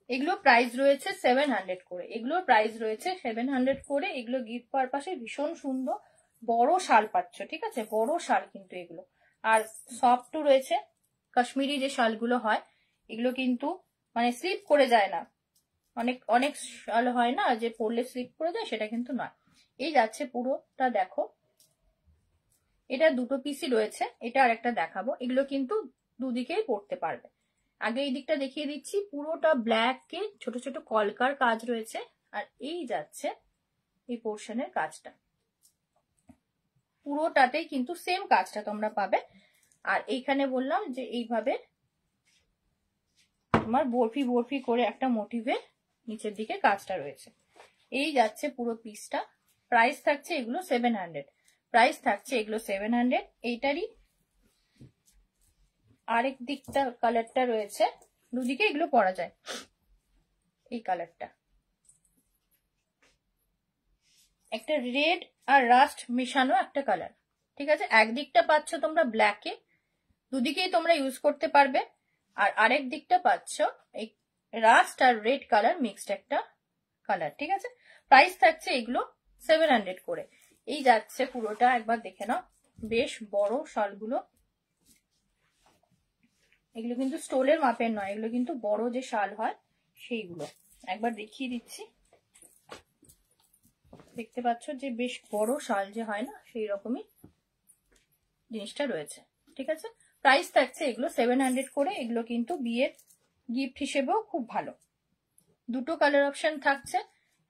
এগুলো প্রাইস রয়েছে 700 করে, এগুলোর প্রাইস রয়েছে 700 করে। এগুলো গিফট পারপাসে ভীষণ সুন্দর বড় শাল পাচ্ছ, ঠিক আছে? বড় শাল কিন্তু এগুলো, আর সফটও রয়েছে। কাশ্মীরি যে শালগুলো হয় এগুলো কিন্তু মানে স্লিপ করে যায় না, অনেক অনেক শাল হয় না যে পরলে স্লিপ করে যায়, সেটা কিন্তু নয়। এই যাচ্ছে পুরোটা, দেখো এটা দুটো পিসই রয়েছে, এটা আর একটা দেখাবো। এগুলো কিন্তু দুদিকেই পরতে পারবে। আগে এই দিকটা দেখিয়ে দিচ্ছি, পুরোটা ব্ল্যাক কে ছোট ছোট কলকার কাজ রয়েছে, আর এই যাচ্ছে এই পোর্শনের কাজটা, পুরোটাতেই কিন্তু সেম কাজটা তোমরা পাবে। আর এইখানে বললাম যে এইভাবে তোমার বরফি বরফি করে একটা মোটিভে নিচের দিকে কাজটা রয়েছে। এই যাচ্ছে পুরো পিসটা। প্রাইস থাকছে এগুলো 700, প্রাইস থাকছে এগুলো 700। এইটারই আরেক দিকটা কালারটা রয়েছে, দুদিকে এগুলো পরা যায়। এই কালারটা একটা রেড আর রাস্ট মেশানো একটা কালার, ঠিক আছে? একদিকটা পাচ্ছ তোমরা ব্ল্যাকে, দুদিকেই তোমরা ইউজ করতে পারবে। আর আরেক দিকটা পাচ্ছ এই রাস্ট আর রেড কালার মিক্সড একটা কালার, ঠিক আছে? প্রাইস থাকছে এগুলো 700 করে। এই যাচ্ছে পুরোটা, একবার দেখে নাও, বেশ বড় শালগুলো। এগুলো কিন্তু স্টোলের মাপের নয়, এগুলো কিন্তু বড় যে শাল হয় সেইগুলো। একবার দেখিয়ে দিচ্ছি, দেখতে পাচ্ছ যে বেশ বড় শাল যে হয় না, সেই রকমই জিনিসটা রয়েছে, ঠিক আছে? প্রাইস থাকছে এগুলো 700 করে। এগুলো কিন্তু বিয়ের গিফট হিসেবেও খুব ভালো। দুটো কালার অপশন থাকছে,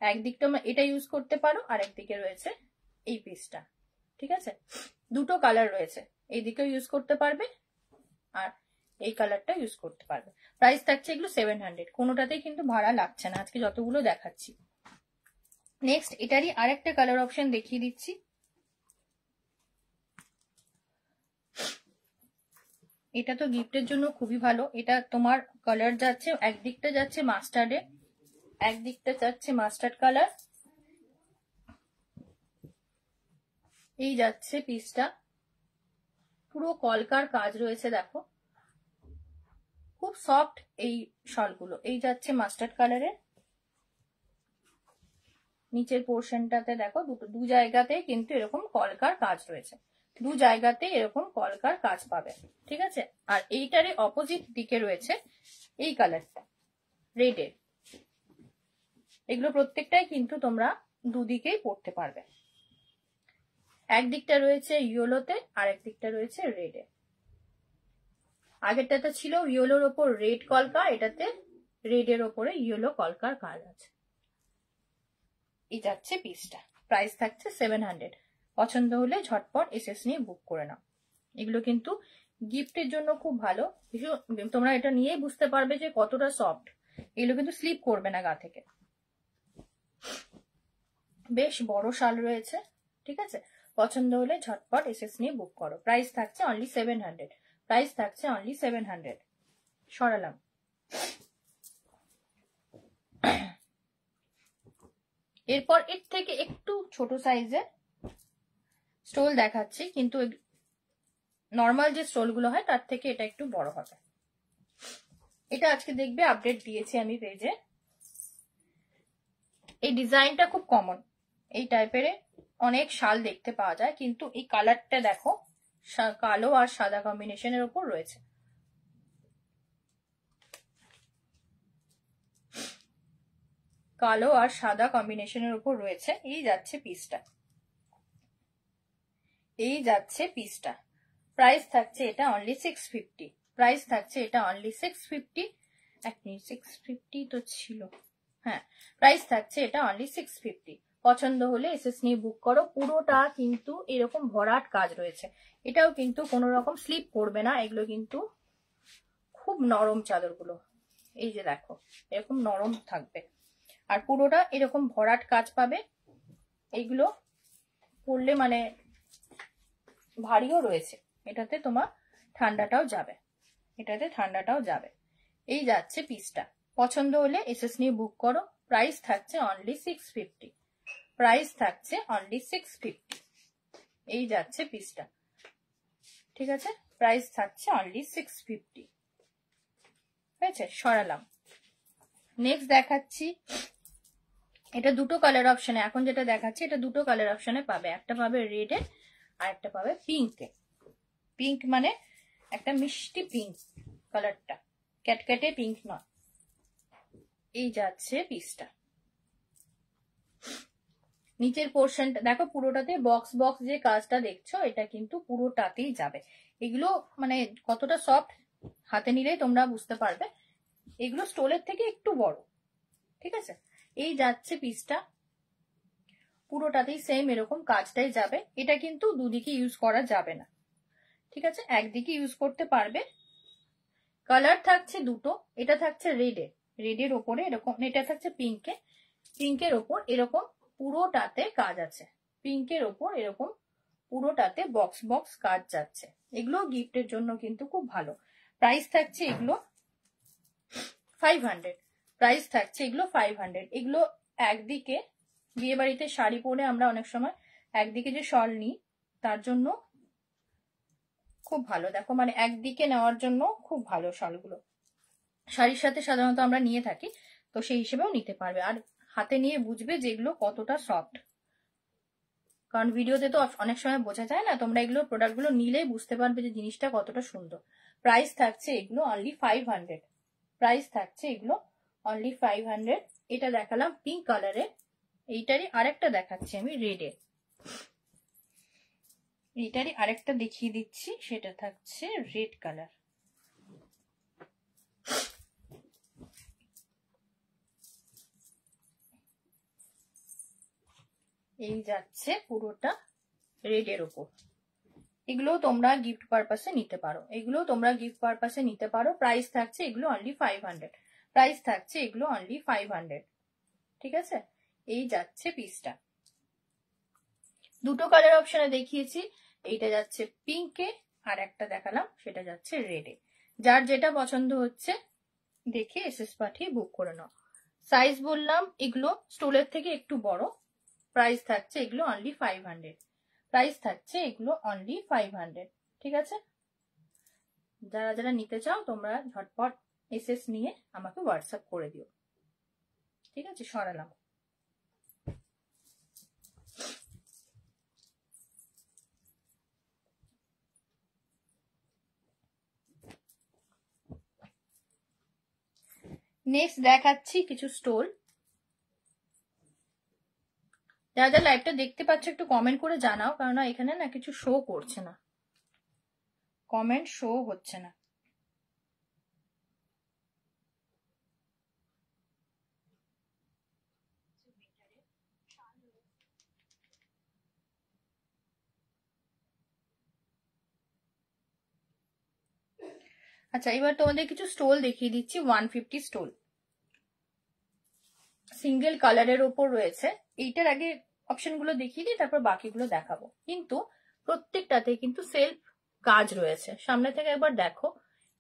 একদিকটা এটা ইউজ করতে পারো, আর একদিকে রয়েছে এই পিসটা, ঠিক আছে? দুটো কালার রয়েছে, এই দিকেও ইউজ করতে পারবে আর এই কালারটা ইউজ করতে পারবে। প্রাইস থাকছে এগুলো 700, কোনোটাতেই কিন্তু ভাড়া লাগছে না আজকে যতগুলো দেখাচ্ছি। নেক্সট এটারই আরেকটা কালার অপশন দেখিয়ে দিচ্ছি। এটা তো গিফটের জন্য খুবই ভালো। এটা তোমার কালার যাচ্ছে, একদিকটা যাচ্ছে মাস্টার্ডে, একদিকটা যাচ্ছে মাস্টার্ড কালার, এই যাচ্ছে পিসটা, পুরো কলকার কাজ রয়েছে দেখো, খুব সফট এই শলগুলো। এই যাচ্ছে মাস্টার্ড কালারের, নিচের পোর্শনটাতে দেখো দু জায়গাতে কিন্তু এরকম কলকার কাজ রয়েছে, দু জায়গাতে এরকম কলকার কাজ পাবে, ঠিক আছে। আর এইটারে অপোজিট দিকে রয়েছে এই কালারটা রেডের। এগুলো প্রত্যেকটাই কিন্তু তোমরা দুদিকেই পরতে পারবে। একদিকটা রয়েছে ইয়েলোতে আর একদিকটা রয়েছে রেডে। আগেরটাতে ছিল ইয়েলোর ওপর রেড কলকা, এটাতে রেডের ওপরে ইয়েলো কলকার কাজ আছে। এই যাচ্ছে পিসটা, প্রাইস থাকছে 700। পছন্দ হলে ঝটপট এসএস নিয়ে বুক করে নাও। এগুলো কিন্তু গিফটের জন্য খুব ভালো, তোমরা এটা নিয়েই বুঝতে পারবে যে কতটা সফট। এগুলো কিন্তু স্লিপ করবে না গা থেকে। বেশ বড় শাল রয়েছে, ঠিক আছে। পছন্দ হলে ঝটপট এসএস নিয়ে বুক করো। প্রাইস থাকছে অনলি 700, প্রাইস থাকছে অনলি 700। সরালাম। এরপর এর থেকে একটু ছোট সাইজের স্টোল দেখাচ্ছি, কিন্তু নর্মাল যে স্টোল গুলো হয় তার থেকে এটা একটু বড় হবে। এটা আজকে দেখবে আপডেট দিয়েছি আমি পেজে। এই ডিজাইনটা খুব কমন, এই টাইপের অনেক শাল দেখতে পাওয়া যায়, কিন্তু এই কালারটা দেখো কালো আর সাদা কম্বিনেশনের উপর রয়েছে। কালো আর সাদা কম্বিনেশনের উপর রয়েছে। এই যাচ্ছে পিসটা, এই যাচ্ছে পিসটা। প্রাইস থাকছে এটা অনলি 650, প্রাইস থাকছে এটা অনলি 650। 650 তো ছিল, হ্যাঁ, প্রাইস থাকছে এটা অনলি 650। পছন্দ হলে এসএস নিয়ে বুক করো। পুরোটা কিন্তু এরকম ভরাট কাজ রয়েছে, এটাও কিন্তু কোনো রকম স্লিপ করবে না। এগুলো কিন্তু খুব নরম চাদরগুলো, এই যে দেখো এরকম নরম থাকবে, আর পুরোটা এরকম ভরাট কাজ পাবে। এইগুলো পরলে মানে ভারীও রয়েছে, এটাতে তোমার ঠান্ডাটাও যাবে, এটাতে ঠান্ডাটাও যাবে। এই যাচ্ছে পিসটা। পছন্দ হলে এসএস নিয়ে বুক করো। প্রাইস থাকছে অনলি 650, প্রাইস থাকছে অনলি 650। এই যাচ্ছে পিসটা, ঠিক আছে। প্রাইস থাকছে অনলি 650, হয়েছে। সরালাম। নেক্সট দেখাচ্ছি, এটা দুটো কালার অপশনে, এখন যেটা দেখাচ্ছি এটা দুটো কালার অপশনে পাবে। একটা পাবে রেডে আর একটা পাবে পিঙ্কে। পিঙ্ক মানে একটা মিষ্টি পিঙ্ক কালারটা, ক্যাটক্যাটে পিঙ্ক নয়। এই যাচ্ছে পিসটা। নিচের পোর্শনটা দেখো পুরোটাতে বক্স বক্স যে কাজটা দেখছো এটা কিন্তু পুরোটাতেই যাবে। এগুলো মানে কতটা সফট হাতে নিলেই তোমরা বুঝতে পারবে। এগুলো স্টোলের থেকে একটু বড়, ঠিক আছে। এই যাচ্ছে পিসটা, পুরোটাতেই সেম এরকম কাজটাই যাবে। এটা কিন্তু দুদিকে ইউজ করা যাবে না, ঠিক আছে, একদিকে ইউজ করতে পারবে। কালার থাকছে দুটো, এটা থাকছে রেডে, রেডের ওপরে এরকম, এটা থাকছে পিঙ্কে, পিঙ্কের ওপর এরকম পুরোটাতে কাজ আছে, পিঙ্কের ওপর এরকম পুরোটাতে বক্স বক্স কাজ যাচ্ছে। এগুলো গিফটের জন্য কিন্তু খুব ভালো। প্রাইস থাকছে এগুলো 500, প্রাইস থাকছে এগুলো 500। এগুলো একদিকে বিয়ে বাড়িতে শাড়ি পরে আমরা অনেক সময় একদিকে যে শল নিই তার জন্য খুব ভালো। দেখো মানে একদিকে নেওয়ার জন্য খুব ভালো শলগুলো, শাড়ির সাথে সাধারণত আমরা নিয়ে থাকি, তো সেই হিসেবেও নিতে পারবে। আর হাতে নিয়ে বুঝবে যেগুলো কতটা সফট, কারণ ভিডিওতে তো অনেক সময় বোঝা যায় না। তোমরা এগুলো প্রোডাক্টগুলো নিলেই বুঝতে পারবে যে জিনিসটা কতটা সুন্দর। প্রাইস থাকছে এগুলো অনলি 500, প্রাইস থাকছে এগুলো অনলি 500। এটা দেখালাম পিঙ্ক কালারে, এইটারই আরেকটা দেখাচ্ছি আমি রেডে, এইটারই আরেকটা দেখিয়ে দিচ্ছি, সেটা থাকছে রেড কালার। এই যাচ্ছে পুরোটা রেডের ওপর, এগুলো তোমরা গিফট পারপাসে নিতে পারো, এগুলো তোমরা গিফট পারপাসে নিতে পারো। প্রাইস থাকছে এগুলো অনলি 500, প্রাইস থাকছে এগুলো অনলি 500। ঠিক আছে, এই যাচ্ছে পিসটা। দুটো কালার অপশনে দেখিয়েছি, এইটা যাচ্ছে পিঙ্কে আর একটা দেখালাম সেটা যাচ্ছে রেডে। যার যেটা পছন্দ হচ্ছে দেখে এসএস পাঠিয়ে বুক করে নাও। সাইজ বললাম এগুলো স্টোলের থেকে একটু বড়। প্রাইস থাকছে এগুলো অনলি 500, প্রাইস থাকছে এগুলো অনলি 500। ঠিক আছে, যারা যারা নিতে চাও তোমরা ঝটপট এসএস নিয়ে আমাকে হোয়াটসঅ্যাপ করে দিও। ঠিক আছে, সরালাম। নেক্সট দেখাচ্ছি কিছু স্টোল। যারা যারা লাইভটা দেখতে পাচ্ছ একটু কমেন্ট করে জানাও, কারণ এখানে না কিছু শো করছে না, কমেন্ট শো হচ্ছে না। আচ্ছা, এবার তোমাদের কিছু স্টোল দেখিয়ে দিচ্ছি। 150 স্টোল, সিঙ্গেল কালারের ওপর রয়েছে। এইটার আগে অপশনগুলো দেখিয়ে দিই, তারপর বাকিগুলো দেখাবো। কিন্তু প্রত্যেকটাতে কিন্তু সেলফ কাজ রয়েছে। সামনে থেকে একবার দেখো,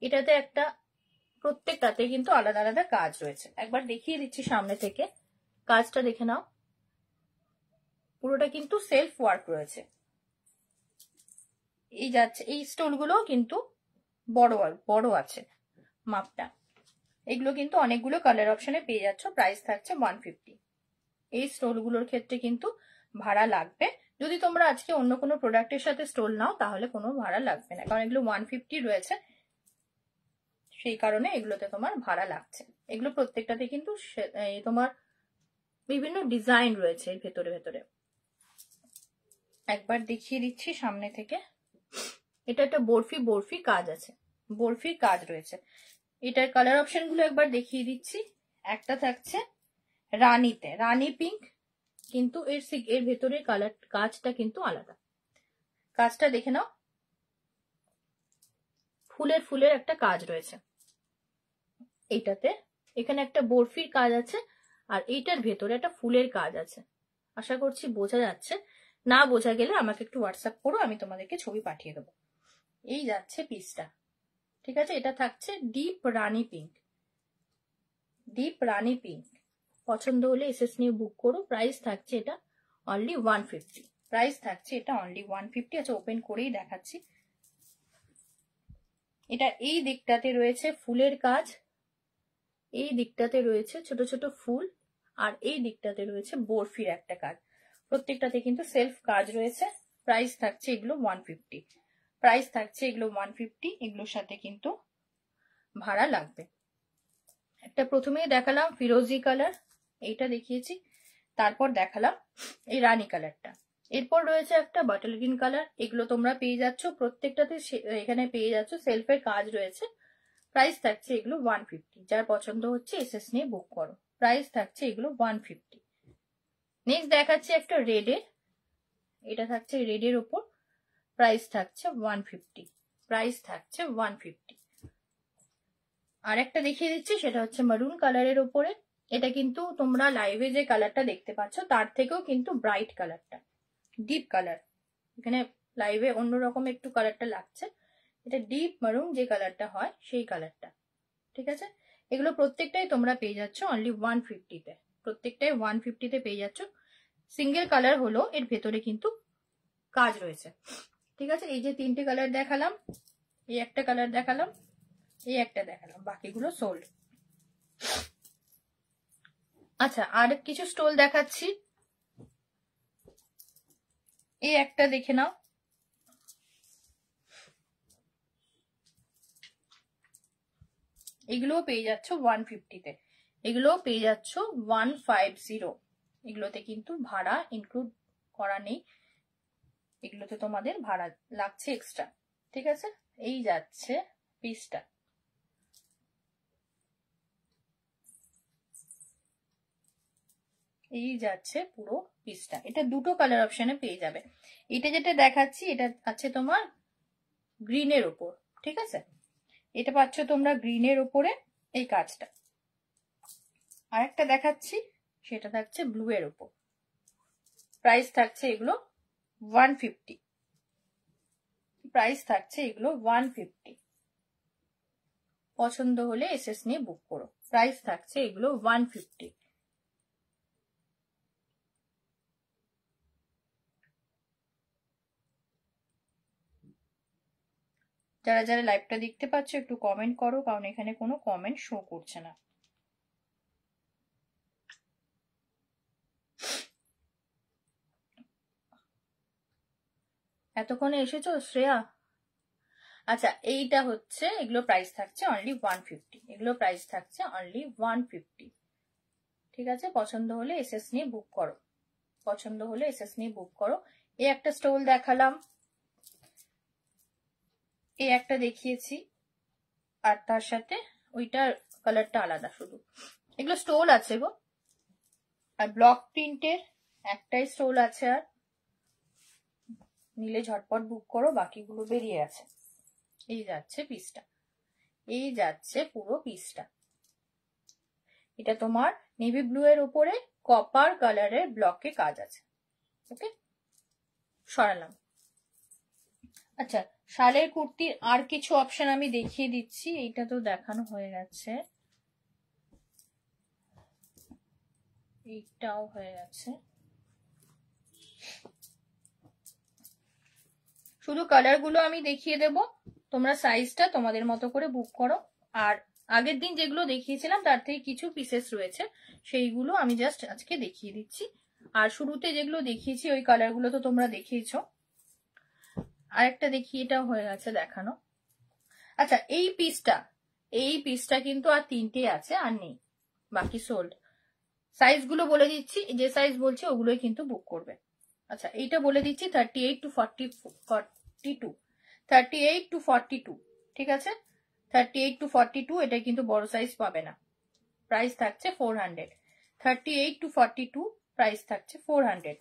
এটাতে একটা, প্রত্যেকটাতে কিন্তু আলাদা আলাদা কাজ রয়েছে। একবার দেখিয়ে দিচ্ছি সামনে থেকে, কাজটা দেখে নাও। পুরোটা কিন্তু সেলফ ওয়ার্ক রয়েছে। এই যাচ্ছে, এই স্টোলগুলো কিন্তু বড় আছে মাপটা। এগুলো কিন্তু অনেকগুলো কালার অপশনে পেয়ে যাচ্ছ। প্রাইস থাকছে 150। এই স্টোলগুলোর ক্ষেত্রে কিন্তু ভাড়া লাগবে। যদি তোমরা আজকে অন্য কোনো প্রোডাক্টের সাথে স্টোল নাও তাহলে কোনো ভাড়া লাগবে না, কারণ এগুলো 150 রয়েছে, সেই কারণে এগুলোতে তোমার ভাড়া লাগছে। এগুলো প্রত্যেকটাতে কিন্তু তোমার বিভিন্ন ডিজাইন রয়েছে এর ভেতরে ভেতরে। একবার দেখিয়ে দিচ্ছি সামনে থেকে। এটা একটা বরফি কাজ আছে, বরফির কাজ রয়েছে। এটার কালার অপশন গুলো একবার দেখিয়ে দিচ্ছি। একটা থাকছে রানীতে, রানী পিঙ্ক, কিন্তু এর ভেতরের কালার কাজটা কিন্তু আলাদা। কাজটা দেখে নাও, ফুলের একটা কাজ রয়েছে এইটাতে। এখানে একটা বরফির কাজ আছে, আর এইটার ভেতরে একটা ফুলের কাজ আছে। আশা করছি বোঝা যাচ্ছে। না বোঝা গেলে আমাকে একটু হোয়াটসঅ্যাপ করো, আমি তোমাদেরকে ছবি পাঠিয়ে দেবো। এই যাচ্ছে পিসটা। ঠিক আছে, এটা থাকছে ডিপ রানী পিঙ্ক, ডিপ রানী পিঙ্ক। পছন্দ হলে এসএস নিয়ে বুক করো। প্রাইস থাকছে এটা অনলি 150, প্রাইস থাকছে এটা অনলি 150। আচ্ছা, ওপেন করেই দেখাচ্ছি। এটা এই দিকটাতে রয়েছে ফুলের কাজ, এই দিকটাতে রয়েছে ছোট ছোট ফুল, আর এই দিকটাতে রয়েছে বরফির একটা কাজ। প্রত্যেকটাতে কিন্তু সেলফ কাজ রয়েছে। প্রাইস থাকছে এগুলো 150, প্রাইস থাকছে এগুলো 150। এগুলোর সাথে কিন্তু ভাড়া লাগবে। একটা প্রথমেই দেখালাম ফিরোজি কালার, এইটা দেখিয়েছি। তারপর দেখালাম এই রানী কালারটা। এরপর রয়েছে একটা বাটল গ্রিন কালার। এগুলো তোমরা পেয়ে যাচ্ছ প্রত্যেকটাতে, এখানে পেয়ে যাচ্ছ সেলফের কাজ রয়েছে। প্রাইস থাকছে এগুলো 150। যার পছন্দ হচ্ছে এসএস নিয়ে বুক করো। প্রাইস থাকছে এগুলো 150। নেক্সট দেখাচ্ছি একটা রেডে, এটা থাকছে রেডের উপর। প্রাইস থাকছে 150, প্রাইস থাকছে 150। আর একটা দেখিয়ে দিচ্ছি, সেটা হচ্ছে মারুন কালারের উপরে। এটা কিন্তু তোমরা লাইভে যে কালারটা দেখতে পাচ্ছ তার থেকেও কিন্তু ব্রাইট কালারটা, ডিপ কালার। এখানে লাইভে অন্যরকম একটু কালারটা লাগছে, এটা ডিপ মারুন যে কালারটা হয় সেই কালারটা। ঠিক আছে, এগুলো প্রত্যেকটাই তোমরা পেয়ে যাচ্ছ অনলি 150-তে, প্রত্যেকটাই 150-তে পেয়ে যাচ্ছ। সিঙ্গেল কালার হলো, এর ভেতরে কিন্তু কাজ রয়েছে। ঠিক আছে, এই যে তিনটে কালার দেখালাম, এই একটা কালার দেখালাম, এই একটা দেখালাম, বাকিগুলো সোল্ড। আচ্ছা, আর কিছু স্টোল দেখাচ্ছি। এই একটা দেখে নাও, এগুলোও পেয়ে যাচ্ছ 150-তে, এগুলোও পেয়ে যাচ্ছ 150। এগুলোতে কিন্তু ভাড়া ইনক্লুড করা নেই, এগুলোতে তোমাদের ভাড়া লাগছে এক্সট্রা। ঠিক আছে, এই যাচ্ছে পিসটা। এই যাচ্ছে পুরো পিসটা। এটা দুটো কালার অপশনে পেয়ে যাবে। এটা যেটা দেখাচ্ছি এটা আছে তোমার গ্রিনের উপর, ঠিক আছে? এটা পাচ্ছ তোমরা গ্রিনের উপরে এই কাজটা। আরেকটা দেখাচ্ছি সেটা থাকছে ব্লু এর উপর। প্রাইস থাকছে এগুলো 150। প্রাইস থাকছে এগুলো 150। পছন্দ হলে এসএস নিয়ে বুক করো। প্রাইস থাকছে এগুলো 150। যারা যারা লাইভটা দেখতে পাচ্ছ একটু কমেন্ট করো, কারণ এখানে কোনো কমেন্ট শো করছে না। এতক্ষণে এসেছো শ্রেয়া? আচ্ছা, এইটা হচ্ছে, এগুলো প্রাইস থাকছে অনলি 150। এগুলো প্রাইস থাকছে অনলি 150। ঠিক আছে, পছন্দ হলে এসএস নিয়ে বুক করো। পছন্দ হলে এসএস নিয়ে বুক করো। এই একটা স্টোল দেখালাম, এই একটা দেখিয়েছি, আর তার সাথে ওইটার কালারটা আলাদা শুধু। এগুলো স্টোল আছে গো, আর ব্লক প্রিন্টের একটাই স্টোল আছে, আর নিলে ঝটপট বুক করো, বাকিগুলো বেরিয়ে আছে। এই যাচ্ছে পিসটা, এই যাচ্ছে পুরো পিসটা। এটা তোমার নেভি ব্লু এর উপরে কপার কালারের ব্লকে কাজ আছে। ওকে, সরালাম। আচ্ছা, শালের কুর্তির আর কিছু অপশন আমি দেখিয়ে দিচ্ছি। এইটা তো দেখানো হয়ে গেছে, এইটাও হয়ে গেছে। শুধু কালার গুলো আমি দেখিয়ে দেব, তোমরা সাইজটা তোমাদের মতো করে বুক করো। আর আগের দিন যেগুলো দেখিয়েছিলাম তার থেকে কিছু পিসেস রয়েছে, সেইগুলো আমি জাস্ট আজকে দেখিয়ে দিচ্ছি। আর শুরুতে যেগুলো দেখিয়েছি ওই কালার গুলো তো তোমরা দেখিয়েছো। আরেকটা দেখি, এটাও হয়ে গেছে দেখানো। আচ্ছা, এই পিসটা কিন্তু আর তিনটে আছে, আর নেই, বাকি সোল্ড। সাইজ গুলো বলে দিচ্ছি, যে সাইজ বলছে ওগুলোই কিন্তু বুক করবে। আচ্ছা, এইটা বলে দিচ্ছি 38 to 42। 38 to 42, ঠিক আছে? 38 to 42, এটা কিন্তু বড় সাইজ পাবে না। প্রাইস থাকছে 400। 38 to 42 প্রাইস থাকছে 400।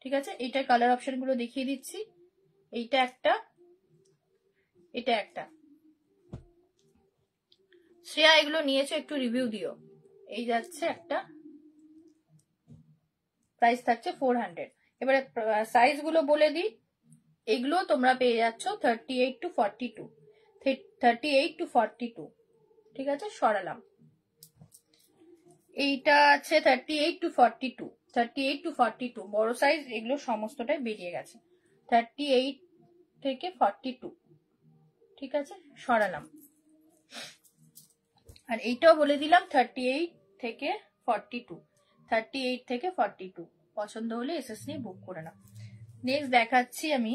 ঠিক আছে, এইটার কালার অপশন গুলো দেখিয়ে দিচ্ছি। এইটা একটা, এটা একটা। শ্রেয়া এগুলো নিয়েছো, একটু রিভিউ দিও। এই যাচ্ছে একটা, প্রাইস থাকছে 400। এবারে সাইজ গুলো বলে দিই, এগুলো তোমরা পেয়ে যাচ্ছ 38 to 42। 38 to 42, ঠিক আছে, সরালাম। এইটা আছে 38 to 42। 38 to 42 বড় সাইজ, এগুলো সমস্তটাই বেরিয়ে গেছে। 38 থেকে 42, ঠিক আছে, সরালাম। আর এইটাও বলে দিলাম 38 থেকে 42। 38 থেকে 42, পছন্দ হলে এসএস নিয়ে বুক করে নাও। নেক্সট দেখাচ্ছি আমি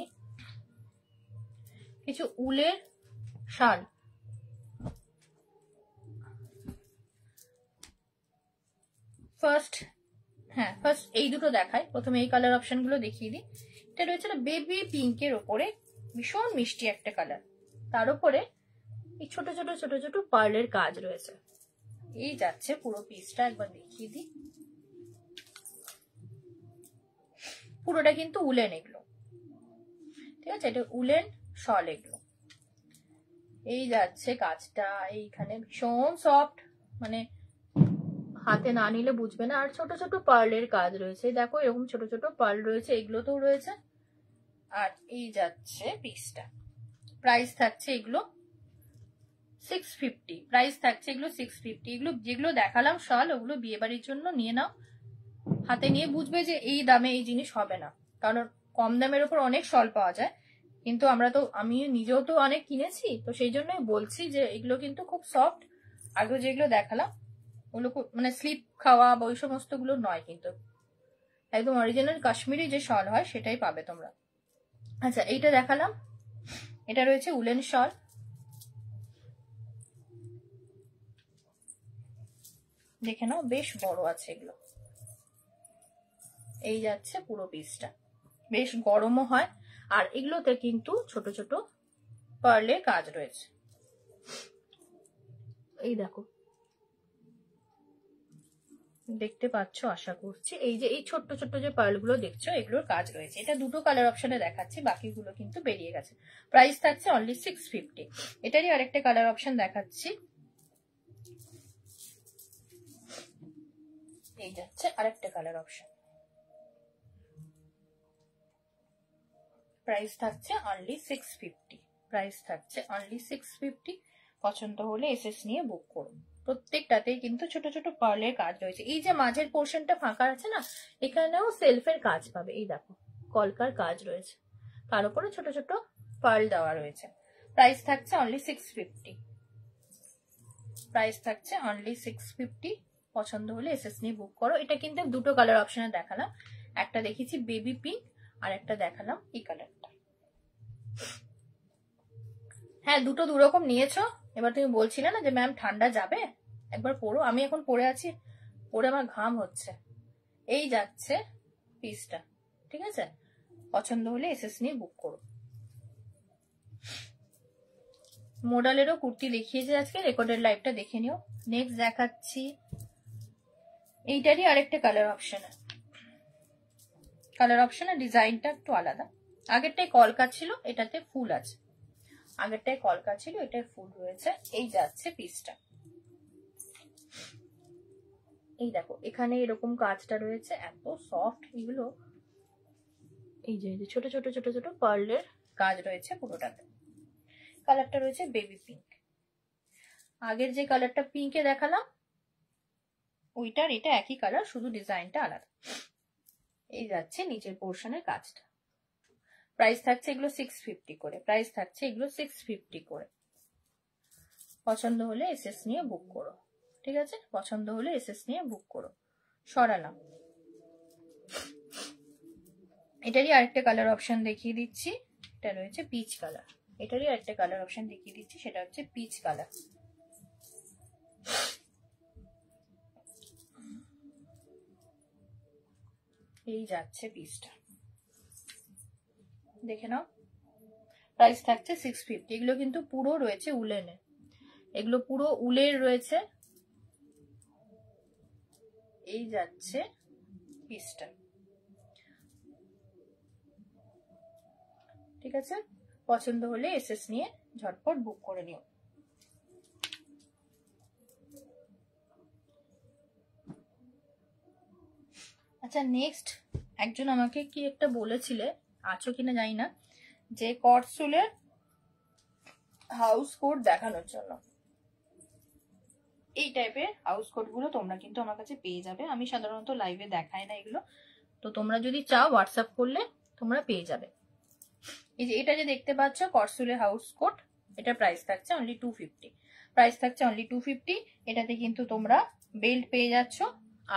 কিছু উলের শাল। ফার্স্ট এই দুটো দেখাই। প্রথমে এই কালার অপশন গুলো দেখিয়ে দিই। এটা রয়েছে বেবি পিঙ্কের ওপরে, ভীষণ মিষ্টি একটা কালার, তার উপরে এই ছোট ছোট ছোট ছোট পার্লের কাজ রয়েছে। এই যাচ্ছে পুরো পিসটা, একবার দেখিয়ে দিই। পুরোটা কিন্তু উলেন এগুলো, ঠিক আছে, এটা উলেন শল এগুলো। এই যাচ্ছে কাজটা, এইখানে ভীষণ সফট, মানে হাতে না নিলে বুঝবে না। আর ছোট ছোট পার্লের কাজ রয়েছে, দেখো এরকম ছোট ছোট পার্ল রয়েছে, এগুলোতেও রয়েছে। আর এই যাচ্ছে পিসটা, প্রাইস থাকছে এগুলো 650। প্রাইস থাকছে এগুলো 650। এগুলো যেগুলো দেখালাম শাল, ওগুলো বিয়ে বাড়ির জন্য নিয়ে নাও, হাতে নিয়ে বুঝবে যে এই দামে এই জিনিস হবে না। কারণ কম দামের উপর অনেক শল পাওয়া যায়, কিন্তু আমি নিজেও তো অনেক কিনেছি, তো সেই জন্যই বলছি যে এগুলো কিন্তু খুব সফট। আগে যেগুলো দেখালাম ওগুলো মানে স্লিপ খাওয়া বা ওই সমস্ত গুলো নয়, কিন্তু একদম অরিজিনাল কাশ্মীরি যে শল হয় সেটাই পাবে তোমরা। আচ্ছা, এইটা দেখালাম, এটা রয়েছে উলেন শল। দেখে নাও, বেশ বড় আছে এগুলো। এই যাচ্ছে পুরো পিসটা, বেশ গরমও হয়। আর এগুলোতে কিন্তু ছোট ছোট পার্লের কাজ রয়েছে। এই দেখো, দেখতে পাচ্ছ আশা করছি। এই যে এই ছোট্ট ছোট্ট যে পার্লগুলো দেখছো এগুলোর কাজ রয়েছে। এটা দুটো কালার অপশনে দেখাচ্ছি, বাকিগুলো কিন্তু বেরিয়ে গেছে। প্রাইস থাকছে অনলি 650। এটারই আরেকটা কালার অপশন দেখাচ্ছি, এই যাচ্ছে আরেকটা কালার অপশন। প্রাইস থাকছে অনলি 650। প্রাইস থাকছে অনলি 650। পছন্দ হলে এসএস নিয়ে বুক করুন। প্রত্যেকটাতেই কিন্তু ছোট ছোট পার্লের কাজ রয়েছে। এই যে মাঝের পোর্শনটা ফাঁকা আছে না, এখানেও সেলফের কাজ পাবে। এই দেখো কলকার কাজ রয়েছে, তার উপরে ছোট ছোট পার্ল দেওয়া রয়েছে। প্রাইস থাকছে অনলি 650। প্রাইস থাকছে অনলি 650। পছন্দ হলে এসএস নিয়ে বুক করো। এটা কিন্তু দুটো কালার অপশনে দেখালাম, একটা দেখেছি বেবি পিঙ্ক আর একটা দেখালাম এই কালারটা। হ্যাঁ দুটো দুরকম নিয়েছো। এবার তুমি বলছিলে না যে ম্যাম ঠান্ডা যাবে, একবার পরো। আমি এখন পরে আছি, পরে আমার ঘাম হচ্ছে। এই যাচ্ছে পিসটা, ঠিক আছে? পছন্দ হলে এসএস নিয়ে বুক করো। মোডালেরও কুর্তি দেখিয়েছে আজকে, রেকর্ডের লাইভটা দেখে নিও। নেক্সট দেখাচ্ছি এইটারই আরেকটা কালার অপশন। কালার অপশনের ডিজাইনটা একটু আলাদা। আগেরটাই কলকা ছিল, এটাতে ফুল আছে। আগেরটাই কলকা ছিল, এটায় ফুল রয়েছে। এই যাচ্ছে পিসটা, এই দেখো এখানে এরকম কাজটা রয়েছে, এত সফট এগুলো। এই যে ছোট ছোট ছোট ছোট পার্লের কাজ রয়েছে পুরোটাতে। কালারটা রয়েছে বেবি পিঙ্ক। আগের যে কালারটা পিঙ্কে দেখালাম ওইটার এটা একই কালার, শুধু ডিজাইনটা আলাদা। এই যাচ্ছে নিচের পোর্শনের কাজটা। প্রাইস থাকছে এগুলো 650 করে। প্রাইস থাকছে এগুলো 650 করে। পছন্দ হলে এসএস নিয়ে বুক করো, ঠিক আছে? পছন্দ হলে এসএস নিয়ে বুক করো। সরালাম। এটারই আরেকটা কালার অপশন দেখিয়ে দিচ্ছি, এটা রয়েছে পিচ কালার। এটারই আরেকটা কালার অপশন দেখিয়ে দিচ্ছি, সেটা হচ্ছে পিচ কালার। এই যাচ্ছে পিসটা, দেখে নাও। প্রাইস থাকছে 650। এগুলো কিন্তু পুরো রয়েছে উলেনে, এগুলো পুরো উলের রয়েছে। এই যাচ্ছে পিসটা, ঠিক আছে? পছন্দ হলে এসএস নিয়ে ঝটপট বুক করে নিও। আচ্ছা নেক্সট একজন আমাকে কি একটা বলেছিলে, আছো কিনা জানি না, যে কটসুলের হাউস কোট দেখানোর জন্য। এই টাইপের হাউস কোট গুলো তোমরা কিন্তু আমার কাছে পেয়ে যাবে। আমি সাধারণত লাইভে দেখাই না এগুলো, তো তোমরা যদি চাও হোয়াটসঅ্যাপ করলে তোমরা পেয়ে যাবে। এই যে এটা যে দেখতে পাচ্ছ কটসুলের হাউস কোট, এটা প্রাইস থাকছে অনলি 250। প্রাইস থাকছে অনলি 250। এটাতে কিন্তু তোমরা বেল্ট পেয়ে যাচ্ছ,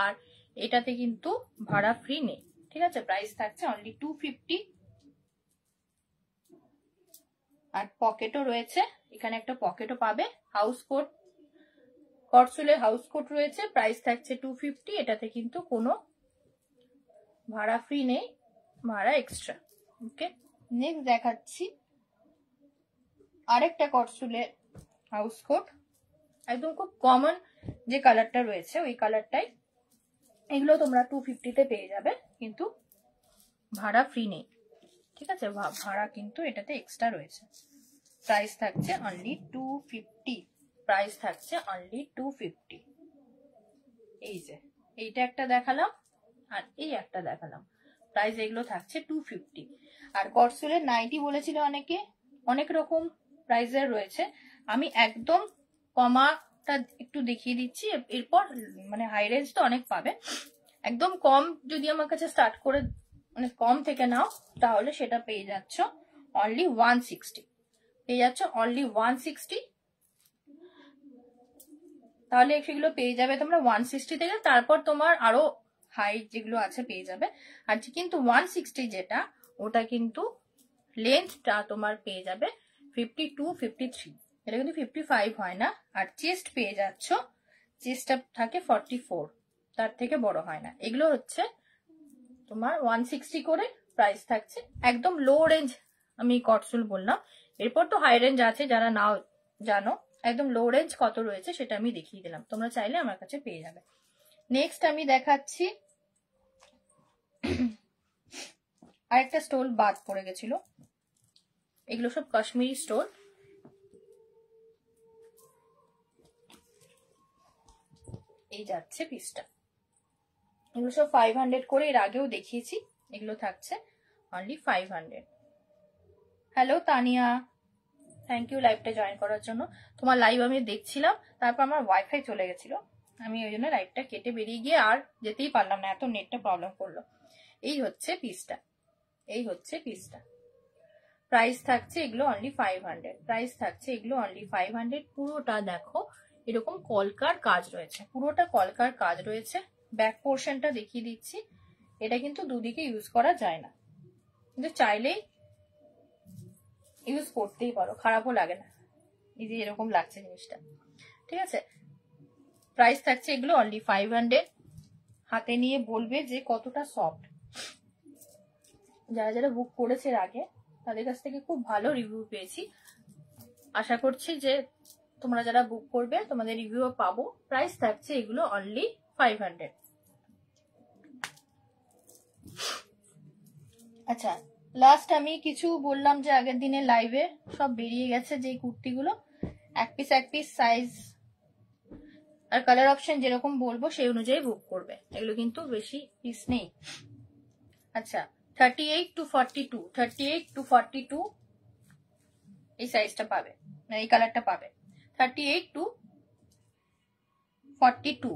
আর এটাতে কিন্তু ভাড়া ফ্রি নেই, ঠিক আছে? প্রাইস থাকছে অনলি 250। আর পকেটও রয়েছে, এখানে একটা পকেটও পাবে। হাউস কোট, কটসুলের হাউস কোট রয়েছে, প্রাইস থাকছে 250। এটাতে কিন্তু কোনো ভাড়া ফ্রি নেই, ভাড়া এক্সট্রা। ওকে, নেক্সট দেখাচ্ছি আরেকটা কটসুলের হাউস কোট, একদম খুব কমন যে কালারটা রয়েছে ওই কালারটাই। এগুলো তোমরা 250-তে পেয়ে যাবে, কিন্তু ভাড়া ফ্রি নেই, ঠিক আছে? ভাড়া কিন্তু এটাতে এক্সট্রা রয়েছে। প্রাইস থাকছে অনলি 250। প্রাইস থাকছে অনলি 250। এই যে এইটা একটা দেখালাম আর এই একটা দেখালাম, প্রাইস এগুলো থাকছে 250। আর কটসুলের নাইটি বলেছিল অনেকে, অনেক রকম প্রাইসের রয়েছে। আমি একদম কমাটা একটু দেখিয়ে দিচ্ছি, এরপর মানে হাই রেঞ্জ তো অনেক পাবে। একদম কম যদি আমার কাছে স্টার্ট করে মানে কম থেকে নাও, তাহলে সেটা পেয়ে যাচ্ছ অনলি 160। পেয়ে যাচ্ছ অনলি 160। তাহলে সেগুলো পেয়ে যাবে তোমরা 160 থেকে। তারপর তোমার আরো হাই যেগুলো আছে পেয়ে যাবে। আর কিন্তু 160 যেটা, ওটা কিন্তু লেন্থটা তোমার পেয়ে যাবে 52, 53। এটা কিন্তু 55 হয় না। আর চেস্ট পেয়ে যাচ্ছ, চেস্টটা থাকে 44, তার থেকে বড় হয় না। এগুলো হচ্ছে তোমার 160 করে প্রাইস থাকছে। একদম লো রেঞ্জ আমি কটসুল বললাম, এরপর তো হাই রেঞ্জ আছে, যারা নাও জানো। একদম লো রেঞ্জ কত রয়েছে সেটা আমি দেখিয়ে দিলাম, তোমরা চাইলে আমার কাছে পেয়ে যাবে। নেক্সট আমি দেখাচ্ছি আরেকটা স্টোল বাদ পড়ে গেছিল, এগুলো সব কাশ্মীরি স্টোল। এই যাচ্ছে পিসটা, এগুলো সব 500 করে, এর আগেও দেখিয়েছি। এগুলো থাকছে only 500। Hello Taniya, thank you লাইভটা জয়েন করার জন্য। তোমার লাইভ আমি দেখছিলাম, তারপর আমার ওয়াইফাই চলে গেছিল, আমি ওই জন্য লাইভটা কেটে বেরিয়ে গিয়ে আর যেতেই পারলাম না, এত নেটটা প্রবলেম করলো। এই হচ্ছে পিসটা, এই হচ্ছে পিসটা। প্রাইস থাকছে এগুলো অনলি 500, প্রাইস থাকছে এগুলো অনলি 500। পুরোটা দেখো এরকম কলকার কাজ রয়েছে, পুরোটা কলকার কাজ রয়েছে। ব্যাক পোর্শনটা দেখিয়ে দিচ্ছি, এটা কিন্তু দুদিকে ইউজ করা যায় না, কিন্তু চাইলেই ইউজ করতেই পারো, খারাপও লাগে না। এই যে এরকম লাগছে জিনিসটা, ঠিক আছে। প্রাইস থাকছে এগুলো অনলি 500। হাতে নিয়ে বলবে যে কতটা সফট। যারা যারা বুক করেছে এর আগে তাদের কাছ থেকে খুব ভালো রিভিউ পেয়েছি, আশা করছি যে তোমরা যারা বুক করবে তোমাদের রিভিউ পাবো। প্রাইস থাকছে এগুলো অনলি 500। আচ্ছা, লাস্ট আমি কিছু বললাম যে আগের দিনে লাইভে সব বেরিয়ে গেছে, যে কুর্তিগুলো এক পিস সাইজ আর কালার অপশন যেরকম বলবো সেই অনুযায়ী বুক করবে, এগুলো কিন্তু বেশি পিস নেই। আচ্ছা, 38 to 42, 38 to 42 এই সাইজটা পাবে, এই কালারটা পাবে। 38 to 42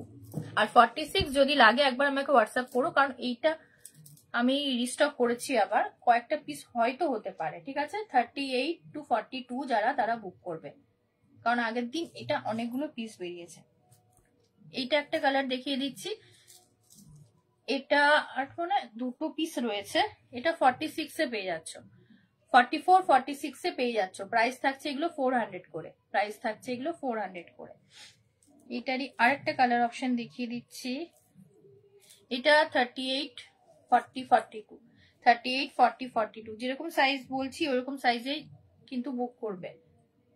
আর 46 যদি লাগে একবার আমাকে হোয়াটসঅ্যাপ করো, কারণ এইটা আমি রিস্টক করেছি, আবার কয়েকটা পিস হয়তো হতে পারে, ঠিক আছে। 38 to 42 যারা, তারা বুক করবে, কারণ আগের দিন এটা অনেকগুলো পিস বেরিয়েছে। এইটা একটা কালার দেখিয়ে দিচ্ছি, এটা আর মানে দুটো পিস রয়েছে, এটা 46 এ পেয়ে যাচ্ছ, 44 46 এ পেয়ে যাচ্ছ। প্রাইস থাকছে এগুলো 400 করে, প্রাইস থাকছে এগুলো 400 করে। এটারই আরেকটা কালার অপশন দেখিয়ে দিচ্ছি, এটা 38 40 42, 38 40 42 যেরকম সাইজ বলছি ওরকম সাইজেই কিন্তু বুক করবে,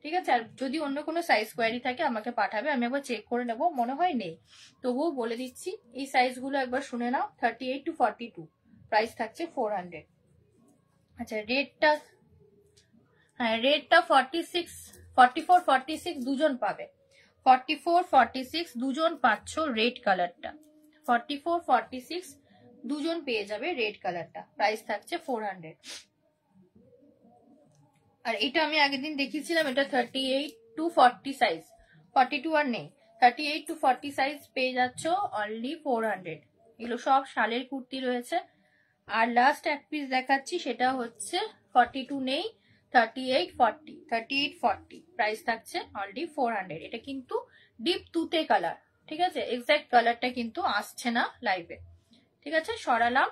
ঠিক আছে। আর যদি অন্য কোনো সাইজ কোয়ারি থাকে আমাকে পাঠাবে, আমি একবার চেক করে নেবো, মনে হয় নেই, তবুও বলে দিচ্ছি এই সাইজগুলো একবার শুনে নাও। 38 to 42, প্রাইস থাকছে 400। আচ্ছা, রেডটা, হ্যাঁ রেডটা 46 44 46 দুজন পাবে, 44 46 দুজন পাচ্ছ রেড কালারটা, 44 46 দুজন পেয়ে যাবে রেড কালারটা। প্রাইস থাকছে 400। আর এটা আমি আগের দিন দেখিয়েছিলাম, এটা 38 to 40 সাইজ, 42 আর নেই, 38 to 40 সাইজ পেয়ে যাচ্ছ অনলি 400। এগুলো সব শালের কুর্তি রয়েছে। আর লাস্ট এক পিস দেখাচ্ছি, সেটা হচ্ছে 42 নেই, 38 40, 38 40 প্রাইস থাকছে অনলি 400। এটা কিন্তু ডিপ তুতে কালার, ঠিক আছে, এক্সাক্ট কালারটা কিন্তু আসছে না লাইভে, ঠিক আছে, সরালাম,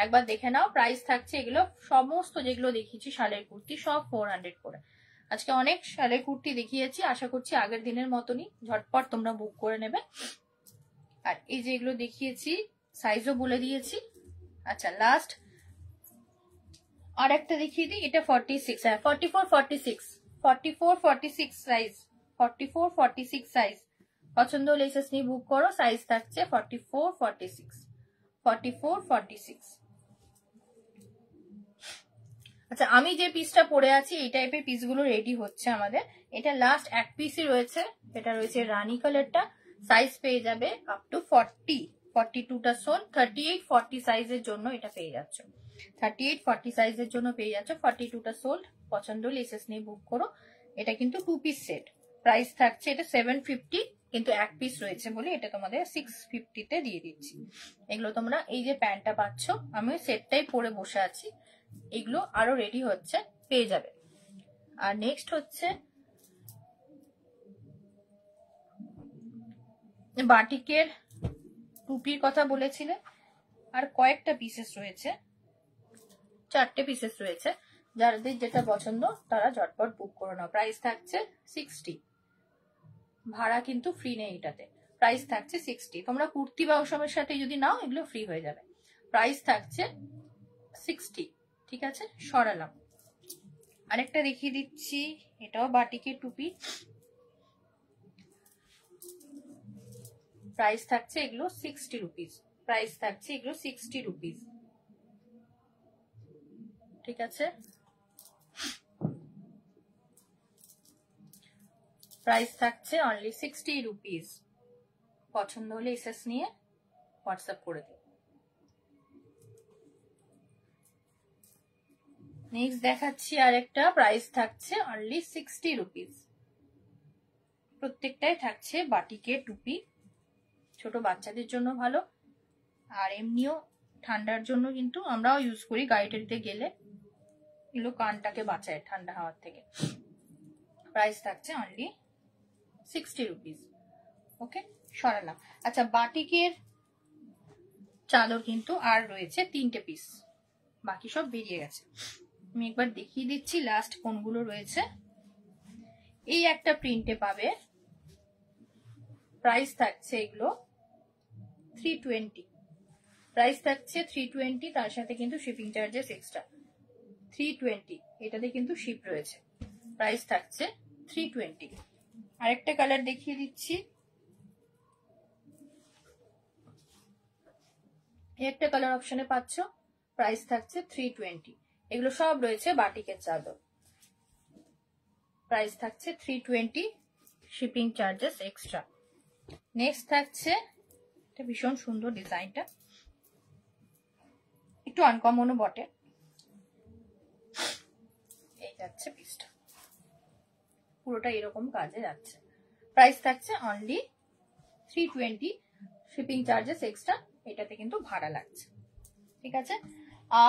একবার দেখে নাও। প্রাইস থাকছে এগুলো সমস্ত যেগুলো দেখিয়েছি শালের কুর্তি সব 400 করে। আজকে অনেক শালের কুর্তি দেখিয়েছি, আশা করছি আগের দিনের মতনই ঝটপট তোমরা বুক করে নেবে। আর এই যে এগুলো দেখিয়েছি সাইজও বলে দিয়েছি। আচ্ছা, লাস্ট আর একটা দেখিয়ে দিই, এটা 46, হ্যাঁ 44 46, 44 46 সাইজ, 44 46 সাইজ পছন্দ হলে এসএস নিয়ে বুক করো। সাইজ থাকছে 44 46, 44 46। আচ্ছা, আমি যে পিসটা পরে আছি এই টাইপের পিসগুলো রেডি হচ্ছে আমাদের। এটা লাস্ট এক পিসই রয়েছে, এটা রয়েছে রানী কালারটা। সাইজ পেয়ে যাবে আপ টু 40, 42টা সোল, 38 40 সাইজের জন্য এটা পেয়ে যাচ্ছ, 38 40 সাইজের জন্য পেয়ে যাচ্ছ 42টা সোল। পছন্দ হলে এসএস নিয়ে বুক করো। এটা কিন্তু 2 পিস সেট, প্রাইস থাকছে এটা 750, কিন্তু এক পিস রয়েছে বলে এটা তোমাদের 650 তে দিয়ে দিচ্ছি। এগুলো তোমরা এই যে প্যান্টটা পাচ্ছ, আমি সেটটাই পরে বসে আছি, এগুলো আরো রেডি হচ্ছে, পেয়ে যাবে। আর নেক্সট হচ্ছে বাটিকের টুপির কথা বলেছিলে, আর কয়েকটা পিসেস রয়েছে, 4টে পিসেস রয়েছে, যাদের যেটা পছন্দ তারা ঝটপট বুক করে নাও। প্রাইস থাকছে 60, ভাড়া কিন্তু ফ্রি নেই এটাতে, প্রাইস থাকছে 60। তোমরা কুর্তি বা ওসবের সাথে যদি নাও এগুলো ফ্রি হয়ে যাবে। প্রাইস থাকছে 60, ঠিক আছে, সরালাম। আরেকটা দেখিয়ে দিচ্ছি, এটাও বাটিকের টুপি, প্রাইস থাকছে এগুলো 60 রুপিস। প্রাইস থাকছে এগুলো 60 রুপিস। ঠিক আছে, প্রাইস থাকছে অনলি 60 রুপিস। পছন্দ হলে এসএস নিয়ে হোয়াটসঅ্যাপ করে দিন। নেক্সট দেখাচ্ছি আরেকটা, প্রাইস থাকছে অনলি 60 রুপিস। প্রত্যেকটাই থাকছে বাটিকের টুপি, ছোট বাচ্চাদের জন্য ভালো, আর এমনিও ঠান্ডার জন্য কিন্তু আমরাও ইউজ করি গাড়ি টাড়িতে গেলে, এগুলো কানটাকে বাঁচায় ঠান্ডা হাওয়ার থেকে। প্রাইস থাকছে অনলি 60 রুপিস। ওকে, সরালাম। আচ্ছা, বাটিকের চাদর কিন্তু আর রয়েছে 3টে পিস, বাকি সব বেরিয়ে গেছে। আমি একবার দেখিয়ে দিচ্ছি লাস্ট কোনগুলো রয়েছে। এই একটা প্রিন্টে পাবে, প্রাইস থাকছে এগুলো 320। প্রাইস থাকছে 320, তার সাথে কিন্তু শিপিং চার্জেস এক্সট্রা। 320, এটাতে কিন্তু শিপ রয়েছে। প্রাইস থাকছে 320। আরেকটা কালার দেখিয়ে দিচ্ছি, একটা কালার অপশনে পাচ্ছ, প্রাইস থাকছে 320। এগুলো সব রয়েছে বাটিকের চাদর। প্রাইস থাকছে 320, শিপিং চার্জেস এক্সট্রা। নেক্সট থাকছে, এটা ভীষণ সুন্দর ডিজাইনটা, একটু আনকমনও বটে। এই যাচ্ছে পিসটা, পুরোটা এরকম কাজে যাচ্ছে। প্রাইস থাকছে অনলি 320, শিপিং চার্জেস এক্সট্রা, এটাতে কিন্তু ভাড়া লাগছে। ঠিক আছে,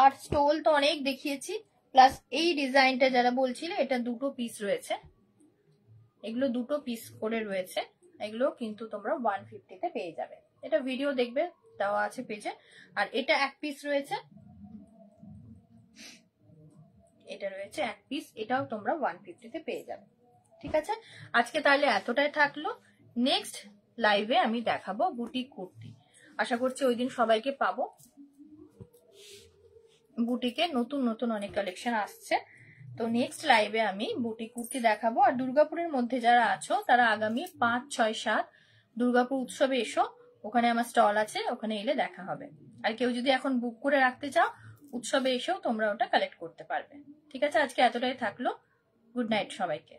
আর স্টোল তো অনেক দেখিয়েছি, প্লাস এই ডিজাইনটা যারা বলছিলে, এটা 2টো পিস রয়েছে, এগুলো 2টো পিস করে রয়েছে, এগুলো কিন্তু তোমরা 150-তে পেয়ে যাবে। এটা ভিডিও দেখবে, দেওয়া আছে পেজে। আর এটা 1 পিস রয়েছে, এটা রয়েছে 1 পিস, এটাও তোমরা 150-তে পেয়ে যাবে। ঠিক আছে, আজকে তাহলে এতটাই থাকলো। নেক্সট লাইভে আমি দেখাবো বুটিক কুর্তি, আশা করছি ওই দিন সবাইকে পাবো। বুটিকে নতুন নতুন অনেক কালেকশন আসছে, তো নেক্সট লাইভে আমি বুটিক কুর্তি দেখাবো। আর দুর্গাপুরের মধ্যে যারা আছো তারা আগামী 5, 6, 7 দুর্গাপুর উৎসবে এসো, ওখানে আমার স্টল আছে, ওখানে এলে দেখা হবে। আর কেউ যদি এখন বুক করে রাখতে চাও, উৎসবে এসেও তোমরা ওটা কালেক্ট করতে পারবে। ঠিক আছে, আজকে এতটাই থাকলো। গুড নাইট সবাইকে।